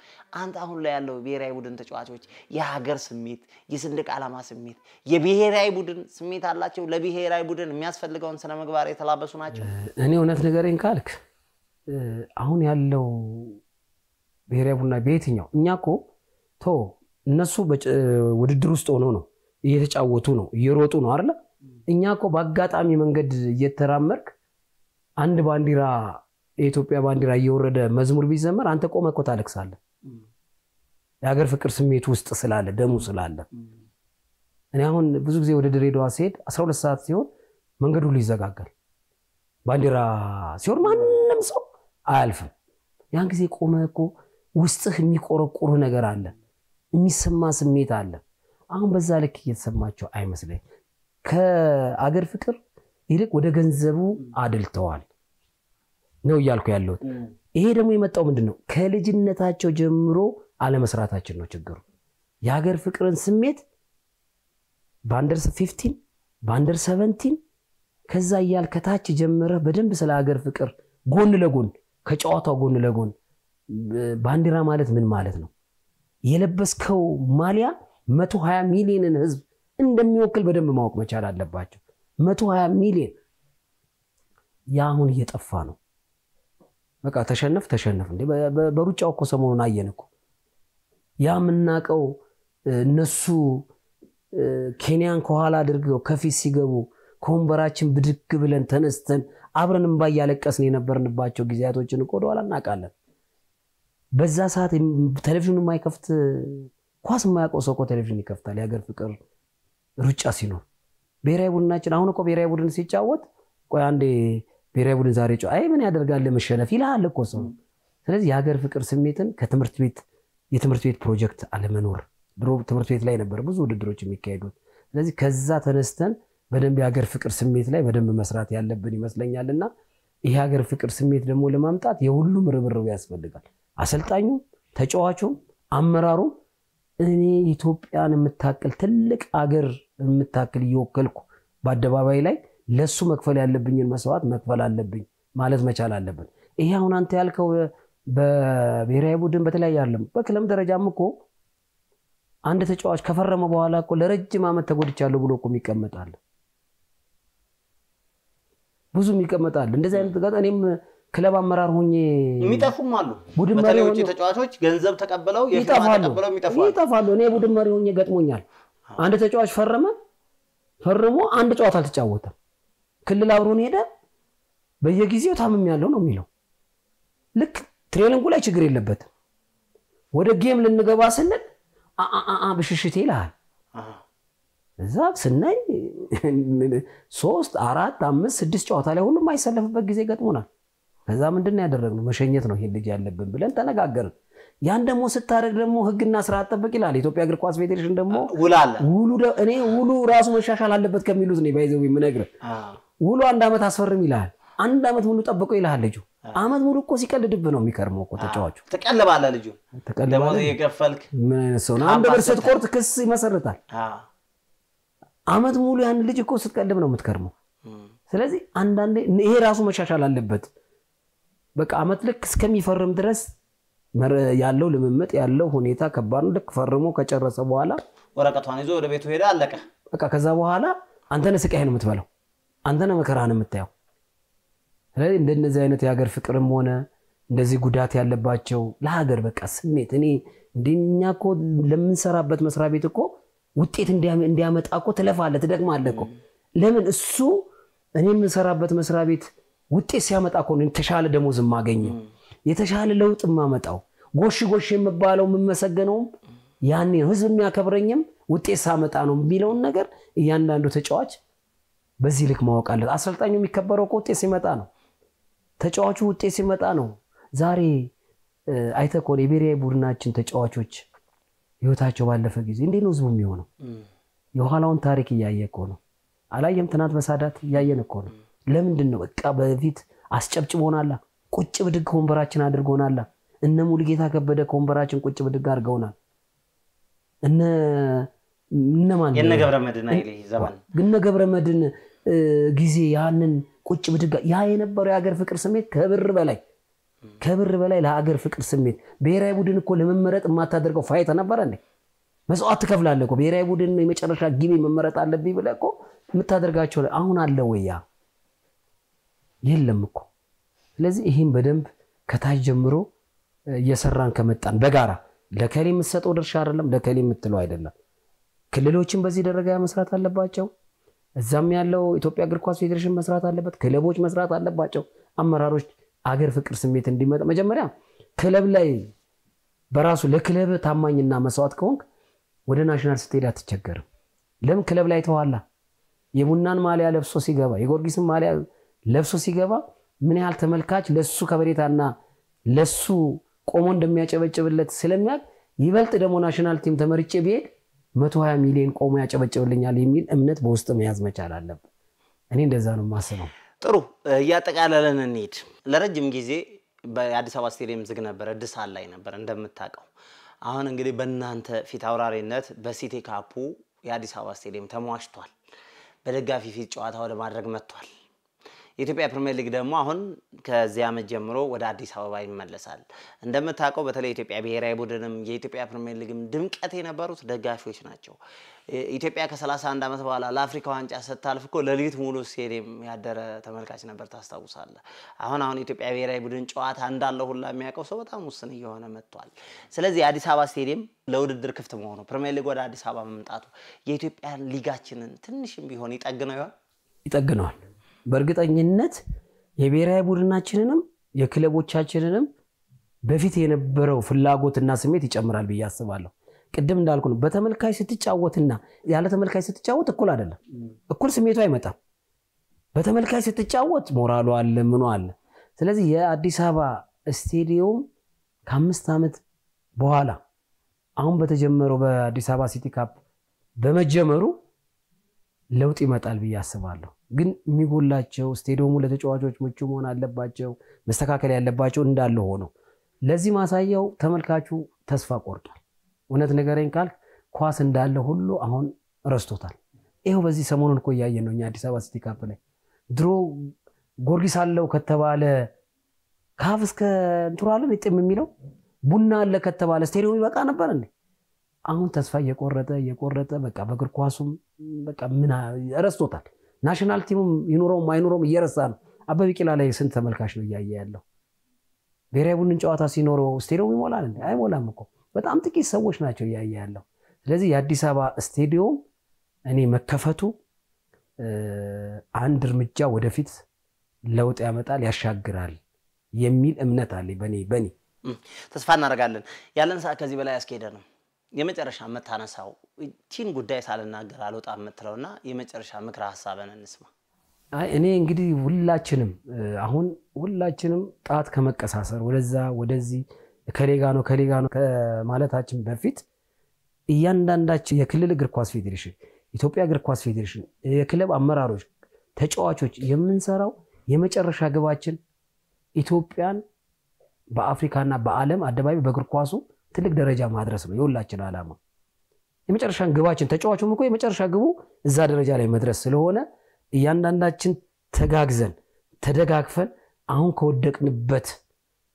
አንተ አሁን ላይ ያለው ብሔራዊ ቡድን ተጫዋቾች የሀገር ስሜት የሰንደቅ ዓላማ ስሜት የብሔራዊ ቡድን ስሜት አላቸው ለብሔራዊ ቡድን የሚያስፈልገውን ስነ ምግባር የተላበሱ ናቸው እኔ እውነት ነገርን ካልክ አሁን ያለው ብሔራዊ ቡድን በየትኛው እኛኮ እነሱ ውድድር ውስጥ ሆኖ ነው እየተጫወቱ ነው እየሮጡ ነው አይደል እኛኮ በአጋጣሚ መንገድ እየተራመርክ አንድ ባንዲራ የኢትዮጵያ ባንዲራ እየወረደ መዝሙር ቢዘመር አንተ ቆመህ እኮ ታለቅሳለህ የሀገር ፍቅር ስሜት ውስጥ ስላለ ደሙ ስላለ እኔ አሁን ብዙ ጊዜ ወደ ድሬዳዋ ሲሄድ 12 ሰዓት ሲሆን መንገዱ ሁሉ ይዘጋጋል ባንዲራ ሲሆን ማንንም ሰው አያልፍም ያን ጊዜ ቆመህ እኮ ውስጥህ የሚቆረቁር ነገር አለ የሚሰማ ስሜት አለ አሁን በዛ ልክ እየተሰማቸው አይመስለኝ ከአገር ፍቅር ይልቅ ወደ ገንዘቡ አድልተዋል ነው ያልኩ ያለው ይሄ ደግሞ የመጣው ምንድነው ከልጅነታቸው ጀምሮ አለመስራታችን ነው ችግሩ የሀገር ፍቅርን ስሜት ባንደር 15 ባንደር 17 ከዛ ይያል ከታች ጀምረ በደንብ ስለ ሀገር ፍቅር ጎን ለጎን ከጨዋታው ጎን ለጎን ባንዲራ ማለት ምን ማለት ነው የለበስከው ማሊያ 120 ሚሊዮንን ህዝብ እንደሚወክል በደንብ ማወቅ መቻል አለባቸው 120 ሚሊዮን ያሁን እየጠፋ ነው በቃ ተሸነፍ እንዴ በሩጫው እኮ ሰሞኑን አየንኩ ያምናቀው እነሱ ኬንያን ከኋላ አድርገው ከፊት ሲገቡ ኮምበራችን ብድግ ብለን ተነስተን አብረንም ባያለቀስን የነበርንባቸው ጊዜያቶችን እኮ ወደኋላ እናቃለን በዛ ሰዓት ቴሌቪዥኑ ማይከፍት ኳስ ማያውቀው ሰው እኮ ቴሌቪዥን ይከፍታል የሀገር ፍቅር ሩጫ ሲኖር ብሔራዊ ቡድናችን አሁን እኮ ብሔራዊ ቡድን ሲጫወት ቆይ አንዴ ብሔራዊ ቡድን ዛሬ አይ ምን ያደርጋል ለመሸነፍ ይላል እኮ ሰው ስለዚህ የሀገር ፍቅር ስሜትን ከትምህርት ቤት ፕሮጀክት አለመኖር ድሮ ትምህርት ቤት ላይ ነበር ብዙ ውድድሮች የሚካሄዱት ስለዚህ ከዛ ተነስተን በደንብ የሀገር ፍቅር ስሜት ላይ በደንብ መስራት ያለብን ይመስለኛልና ይሄ ሀገር ፍቅር ስሜት ደግሞ ለማምጣት የሁሉም ርብርብ ያስፈልጋል አሰልጣኙ ተጫዋቹ አመራሩ እኔ ኢትዮጵያን የምታክል ትልቅ ሀገር የምታክል ይወከልኩ በአደባባይ ላይ ለሱ መክፈል ያለብኝን መስዋዕት መክፈል አለብኝ ማለት መቻል አለብን ይሄ አሁን አንተ ያልከው በብሔራዊ ቡድን በተለያየ አይደለም በክለብ ደረጃም እኮ አንድ ተጫዋች ከፈረመ በኋላ እኮ ለረጅም አመት ተጎድቻለሁ ብሎ እኮ የሚቀመጣል ብዙ የሚቀመጣል እንደዚህ አይነት ጋር እኔም ክለብ አመራር ሆኜ የሚጠፉም አሉ ቡድን መሪዎች ተጫዋቾች ገንዘብ ተቀበለው ተቀበለው ይጠፋሉ እኔ ቡድን መሪ ሆኜ ገጥሞኛል አንድ ተጫዋች ፈርሞ አንድ ጨዋታ አልተጫወተም ክልል አብሮን ሄደ በየጊዜው ታምም ያለው ነው የሚለው ልክ ትሬኒንጉ ላይ ችግር የለበትም ወደ ጌም ልንገባ ስንል ብሽሽት ይላል እዛ ስናይ 3 4 5 6 ጨዋታ ላይ ሁሉም አይሰለፍበት ጊዜ ገጥሞናል ከዛ ምንድነው ያደረግነው መሸኘት ነው ይሄ ልጅ ያለብን ብለን ተነጋገርን ያን ደግሞ ስታረግ ደግሞ ህግና ስርዓት ተጠብቅ ይላል ኢትዮጵያ እግር ኳስ ፌዴሬሽን ደግሞ ውሉ ራሱ መሻሻል አለበት ከሚሉት ነው ባይዘው ምነግር ውሉ አንድ አመት አስፈርም ይላል አንድ አመት ሙሉ ጠብቀው ይላል ልጁ አመት ሙሉ እኮ ሲቀልድብ ነው የሚከርመው እኮ ተጫዋቹ ተቀለባለ ልጁ ደሞዝ እየከፈልክ ምን አይነት ሰው ነው አንድ ብር ስትቆርጥ ክስ ይመሰርታል አመት ሙሉ ያን ልጅ እኮ ስትቀልብ ነው የምትከርመው ስለዚህ አንዳንዴ ይሄ ራሱ መሻሻል አለበት በቃ አመት ልክ እስከሚፈርም ድረስ ያለው ልምምጥ ያለው ሁኔታ ከባድ ነው ልክ ፈርሞ ከጨረሰ በኋላ ወረቀቷን ይዞ ወደ ቤቱ ሄደ አለቀ በቃ ከዛ በኋላ አንተ ነህ ስቃይ ነው የምትበላው አንተ ነህ መከራህን የምታየው ስለዚህ እንደነዚህ አይነት የሀገር ፍቅርም ሆነ እንደዚህ ጉዳት ያለባቸው ለሀገር በቃ ስሜት እኔ እንደኛ እኮ ለምንሰራበት መስሪያ ቤት እኮ ውጤት እንዲያመጣ እኮ ትለፋለህ ትደግማለህ እኮ ለምን እሱ እኔ የምሰራበት መስሪያ ቤት ውጤት ሲያመጣ እኮ ነው የተሻለ ደሞዝ ማገኘው የተሻለ ለውጥ ማመጣው ጎሽ የምባለው የምመሰገነው ያኔ ህዝብ የሚያከብረኝም ውጤት ሳመጣ ነው የሚለውን ነገር እያንዳንዱ ተጫዋች በዚህ ልክ ማወቅ አለ አሰልጣኙ የሚከበረው እኮ ውጤት ሲመጣ ነው ተጫዋቹ ውጤት ሲመጣ ነው ዛሬ አይተኮን የብሔራዊ ቡድናችን ተጫዋቾች ህይወታቸው ባለፈ ጊዜ እንዴት ነው ህዝቡ የሚሆነው የኋላውን ታሪክ እያየኮ ነው አላየም ትናንት በሳዳት እያየን እኮ ነው ለምንድን ነው በቃ በፊት አስጨብጭቦናል ቁጭ ብድግ ወንበራችን አድርጎናል እነ ሙሉጌታ ከበደ ወንበራችን ቁጭ ብድግ አድርገውናል እነማን የነ ገብረመድህን አይሌ ዘመን ግን ገብረመድህን ጊዜ ያንን ቁጭ ብድግ ያ የነበረው የሀገር ፍቅር ስሜት ከብር በላይ ለሀገር ፍቅር ስሜት ብሔራዊ ቡድን እኮ ለመመረጥ ማታደርገው ፋይት ነበር እንዴ መስዋዕት ትከፍላለህ እኮ ብሔራዊ ቡድን የመጨረሻ ግብ መመረጥ አለብኝ ብለህ እኮ የምታደርጋቸው አሁን አለ ወያ የለም እኮ ስለዚህ ይሄን በደንብ ከታች ጀምሮ እየሰራን ከመጣን በጋራ ለከሌ የምትሰጠው ድርሻ አይደለም ለከሌ የምትለው አይደለም ክልሎችን በዚህ ደረጃ መስራት አለባቸው እዛም ያለው ኢትዮጵያ እግር ኳስ ፌዴሬሽን መስራት አለበት ክለቦች መስራት አለባቸው አመራሮች አገር ፍቅር ስሜት እንዲመጣ መጀመሪያ ክለብ ላይ በራሱ ለክለብ ታማኝና መስዋዕት ከሆንክ ወደ ናሽናል ስቴዲየም አትቸገርም ለምን ክለብ ላይ ተዋላ የቡናን ማሊያ ለብሶ ሲገባ የጊዮርጊስን ማሊያ ለብሶ ሲገባ ምን ያህል ተመልካች ለሱ ከበሬታና ለሱ ቆሞ እንደሚያጨበጭብለት ስለሚያቅ ይበልጥ ደግሞ ናሽናል ቲም ተመርጬ ቢሄድ 120 ሚሊዮን ቆሞ ያጨበጭብልኛል የሚል እምነት በውስጥ መያዝ መቻል አለበት እኔ እንደዛ ነው ማስበው ጥሩ ያጠቃለለን እንሂድ ለረጅም ጊዜ በአዲስ አበባ ስቴዲየም ዝግ ነበር እድሳት ላይ ነበር እንደምታውቀው አሁን እንግዲህ በእናንተ ፊት አውራሪነት በሲቲ ካፑ የአዲስ አበባ ስቴዲየም ተሟሽቷል በደጋፊ ፊት ጨዋታ ወደ ማድረግ መጥቷል የኢትዮጵያ ፕሪሚየር ሊግ ደግሞ አሁን ከዚያ ዓመት ጀምሮ ወደ አዲስ አበባ ይመለሳል እንደምታውቀው በተለይ ኢትዮጵያ ብሔራዊ ቡድንም የኢትዮጵያ ፕሪሚየር ሊግም ድምቀት የነበሩት ደጋፊዎች ናቸው ኢትዮጵያ ከ31 ዓመት በኋላ ለአፍሪካ ዋንጫ ስታልፍ እኮ ለሊት ሙሉ ስቴዲየም ያደረ ተመልካች ነበር ታስታውሳለህ አሁን ኢትዮጵያ ብሔራዊ ቡድን ጨዋታ እንዳለው ሁላ የሚያውቀው ሰው በጣም ውስን እየሆነ መጥቷል ስለዚህ አዲስ አበባ ስቴዲየም ለውድድር ክፍት መሆኑ ፕሪሚየር ሊግ ወደ አዲስ አበባ መምጣቱ የኢትዮጵያ ሊጋችንን ትንሽም ቢሆን ይጠግነዋል በእርግጠኝነት የብሔራዊ ቡድናችንንም የክለቦቻችንንም በፊት የነበረው ፍላጎትና ስሜት ይጨምራል ብዬ አስባለሁ ቅድም እንዳልኩ ነው በተመልካች ስትጫወትና ያለ ተመልካች ስትጫወት እኩል አይደለም እኩል ስሜቱ አይመጣም በተመልካች ስትጫወት ሞራሉ አለ ምኑ አለ ስለዚህ የአዲስ አበባ ስቴዲየም ከ5 ዓመት በኋላ አሁን በተጀመረው በአዲስ አበባ ሲቲ ካፕ በመጀመሩ ለውጥ ይመጣል ብዬ አስባለሁ ግን የሚጎላቸው ስቴዲየሙ ለተጫዋቾች ምቹ መሆን አለባቸው መስተካከል ያለባቸው እንዳለ ሆኖ ለዚህ ማሳያው ተመልካቹ ተስፋ ቆርጧል እውነት ነገረኝ ካልክ ኳስ እንዳለ ሁሉ አሁን ረስቶታል ይሄው በዚህ ሰሞኑን እኮ ያየን ነው አዲስ አበባ ሲቲ ካፕ ላይ ድሮ ጊዮርጊስ አለው ከተባለ ካፍ እስከ እንትራለን እጥም የሚለው ቡና አለ ከተባለ ስቴዲየሙ ይበቃ ነበር እንዴ አሁን ተስፋ የቆረጠ በቃ በእግር ኳሱም በቃ ምን ረስቶታል ናሽናል ቲሙም ይኖረውም አይኖረውም እየረሳ ነው አበበ ቢቂላ ላይ ስንት ተመልካች ነው ያየ ያለው ብሔራዊ ቡድን ጨዋታ ሲኖረው ስቴዲየሙ ይሞላል እንዴ አይሞላም እኮ በጣም ጥቂት ሰዎች ናቸው ያየ ያለው ስለዚህ የአዲስ አበባ ስቴዲየም እኔ መከፈቱ አንድ እርምጃ ወደፊት ለውጥ ያመጣል ያሻግራል የሚል እምነት አለ በኔ ተስፋ እናደርጋለን ያለን ሰዓት ከዚህ በላይ ያስኬደ ነው የመጨረሻ መታነሳው ቲን ጉዳይ ሳልናገር አልወጣም የምትለውና የመጨረሻ ምክራ ሐሳብን እንስማ እኔ እንግዲህ ሁላችንም ጣት ከመቀሳሰር ወደዚህ ከሌጋ ነው ከማለታችን በፊት እያንዳንዳችን የክልል እግር ኳስ ፌዴሬሽን ኢትዮጵያ እግር ኳስ ፌዴሬሽን የክለብ አመራሮች ተጫዋቾች የምንሰራው የመጨረሻ ግባችን ኢትዮጵያን በአፍሪካና በዓለም አደባባይ በእግር ኳሱ ትልቅ ደረጃ ማድረስ ነው የሁላችን ዓላማ የመጨረሻን ግባችን ተጫዋቹም እኮ የመጨረሻ ግቡ እዛ ደረጃ ላይ መድረስ ስለሆነ እያንዳንዳችን ተጋግዘን ተደጋግፈን አሁን ከወደቅንበት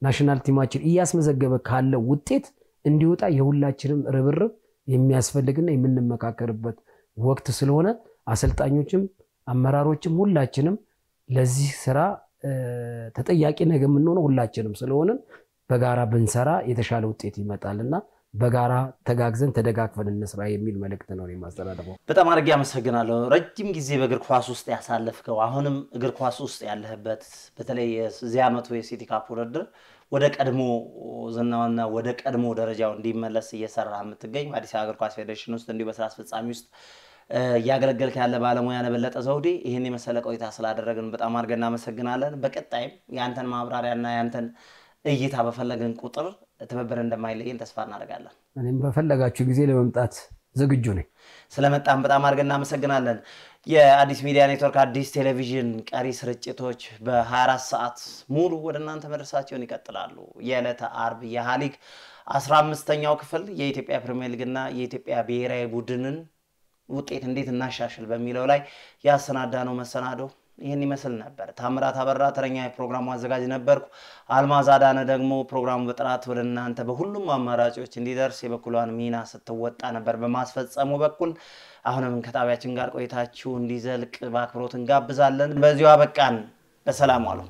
ናሽናል ቲማችን እያስመዘገበ ካለው ውጤት እንዲወጣ የሁላችንም ርብርብ የሚያስፈልግና የምንመካከርበት ወቅት ስለሆነ አሰልጣኞችም አመራሮችም ሁላችንም ለዚህ ስራ ተጠያቂ ነገ የምንሆነው ሁላችንም ስለሆነን በጋራ ብንሰራ የተሻለ ውጤት ይመጣልና በጋራ ተጋግዘን ተደጋግፈን እንስራ የሚል መልእክት ነው የማስተላልፈው። በጣም አድርጌ አመሰግናለሁ። ረጅም ጊዜ በእግር ኳስ ውስጥ ያሳለፍከው አሁንም እግር ኳስ ውስጥ ያለህበት በተለይ የዚህ ዓመቱ የሲቲ ካፕ ውድድር ወደ ቀድሞ ዝናውና ወደ ቀድሞ ደረጃው እንዲመለስ እየሰራ የምትገኝ በአዲስ አበባ እግር ኳስ ፌዴሬሽን ውስጥ እንዲሁ በስራ አስፈጻሚ ውስጥ ያገለገልክ ያለ ባለሙያ ነበለጠ ዘውዴ ይሄን የመሰለ ቆይታ ስላደረግን በጣም አድርገን እናመሰግናለን። በቀጣይም ያንተን ማብራሪያና ያንተን እይታ በፈለግን ቁጥር ትብብር እንደማይለየን ተስፋ እናደርጋለን። እኔም በፈለጋችሁ ጊዜ ለመምጣት ዝግጁ ነኝ። ስለመጣን በጣም አድርገን እናመሰግናለን። የአዲስ ሚዲያ ኔትወርክ አዲስ ቴሌቪዥን ቀሪ ስርጭቶች በ24 ሰዓት ሙሉ ወደ እናንተ መድረሳቸውን ይቀጥላሉ። የዕለተ አርብ የሃሊግ 15ኛው ክፍል የኢትዮጵያ ፕሪሚየር ሊግና የኢትዮጵያ ብሔራዊ ቡድንን ውጤት እንዴት እናሻሽል በሚለው ላይ ያሰናዳነው መሰናዶ ይሄን ይመስል ነበር። ታምራት አበራ ተረኛ የፕሮግራሙ አዘጋጅ ነበርኩ። አልማዝ አዳነ ደግሞ ፕሮግራሙ በጥራት ወደ እናንተ በሁሉም አማራጮች እንዲደርስ የበኩሏን ሚና ስትወጣ ነበር በማስፈጸሙ በኩል። አሁንም ከጣቢያችን ጋር ቆይታችሁ እንዲዘልቅ በአክብሮት እንጋብዛለን። በዚሁ አበቃን። በሰላም ዋሉ።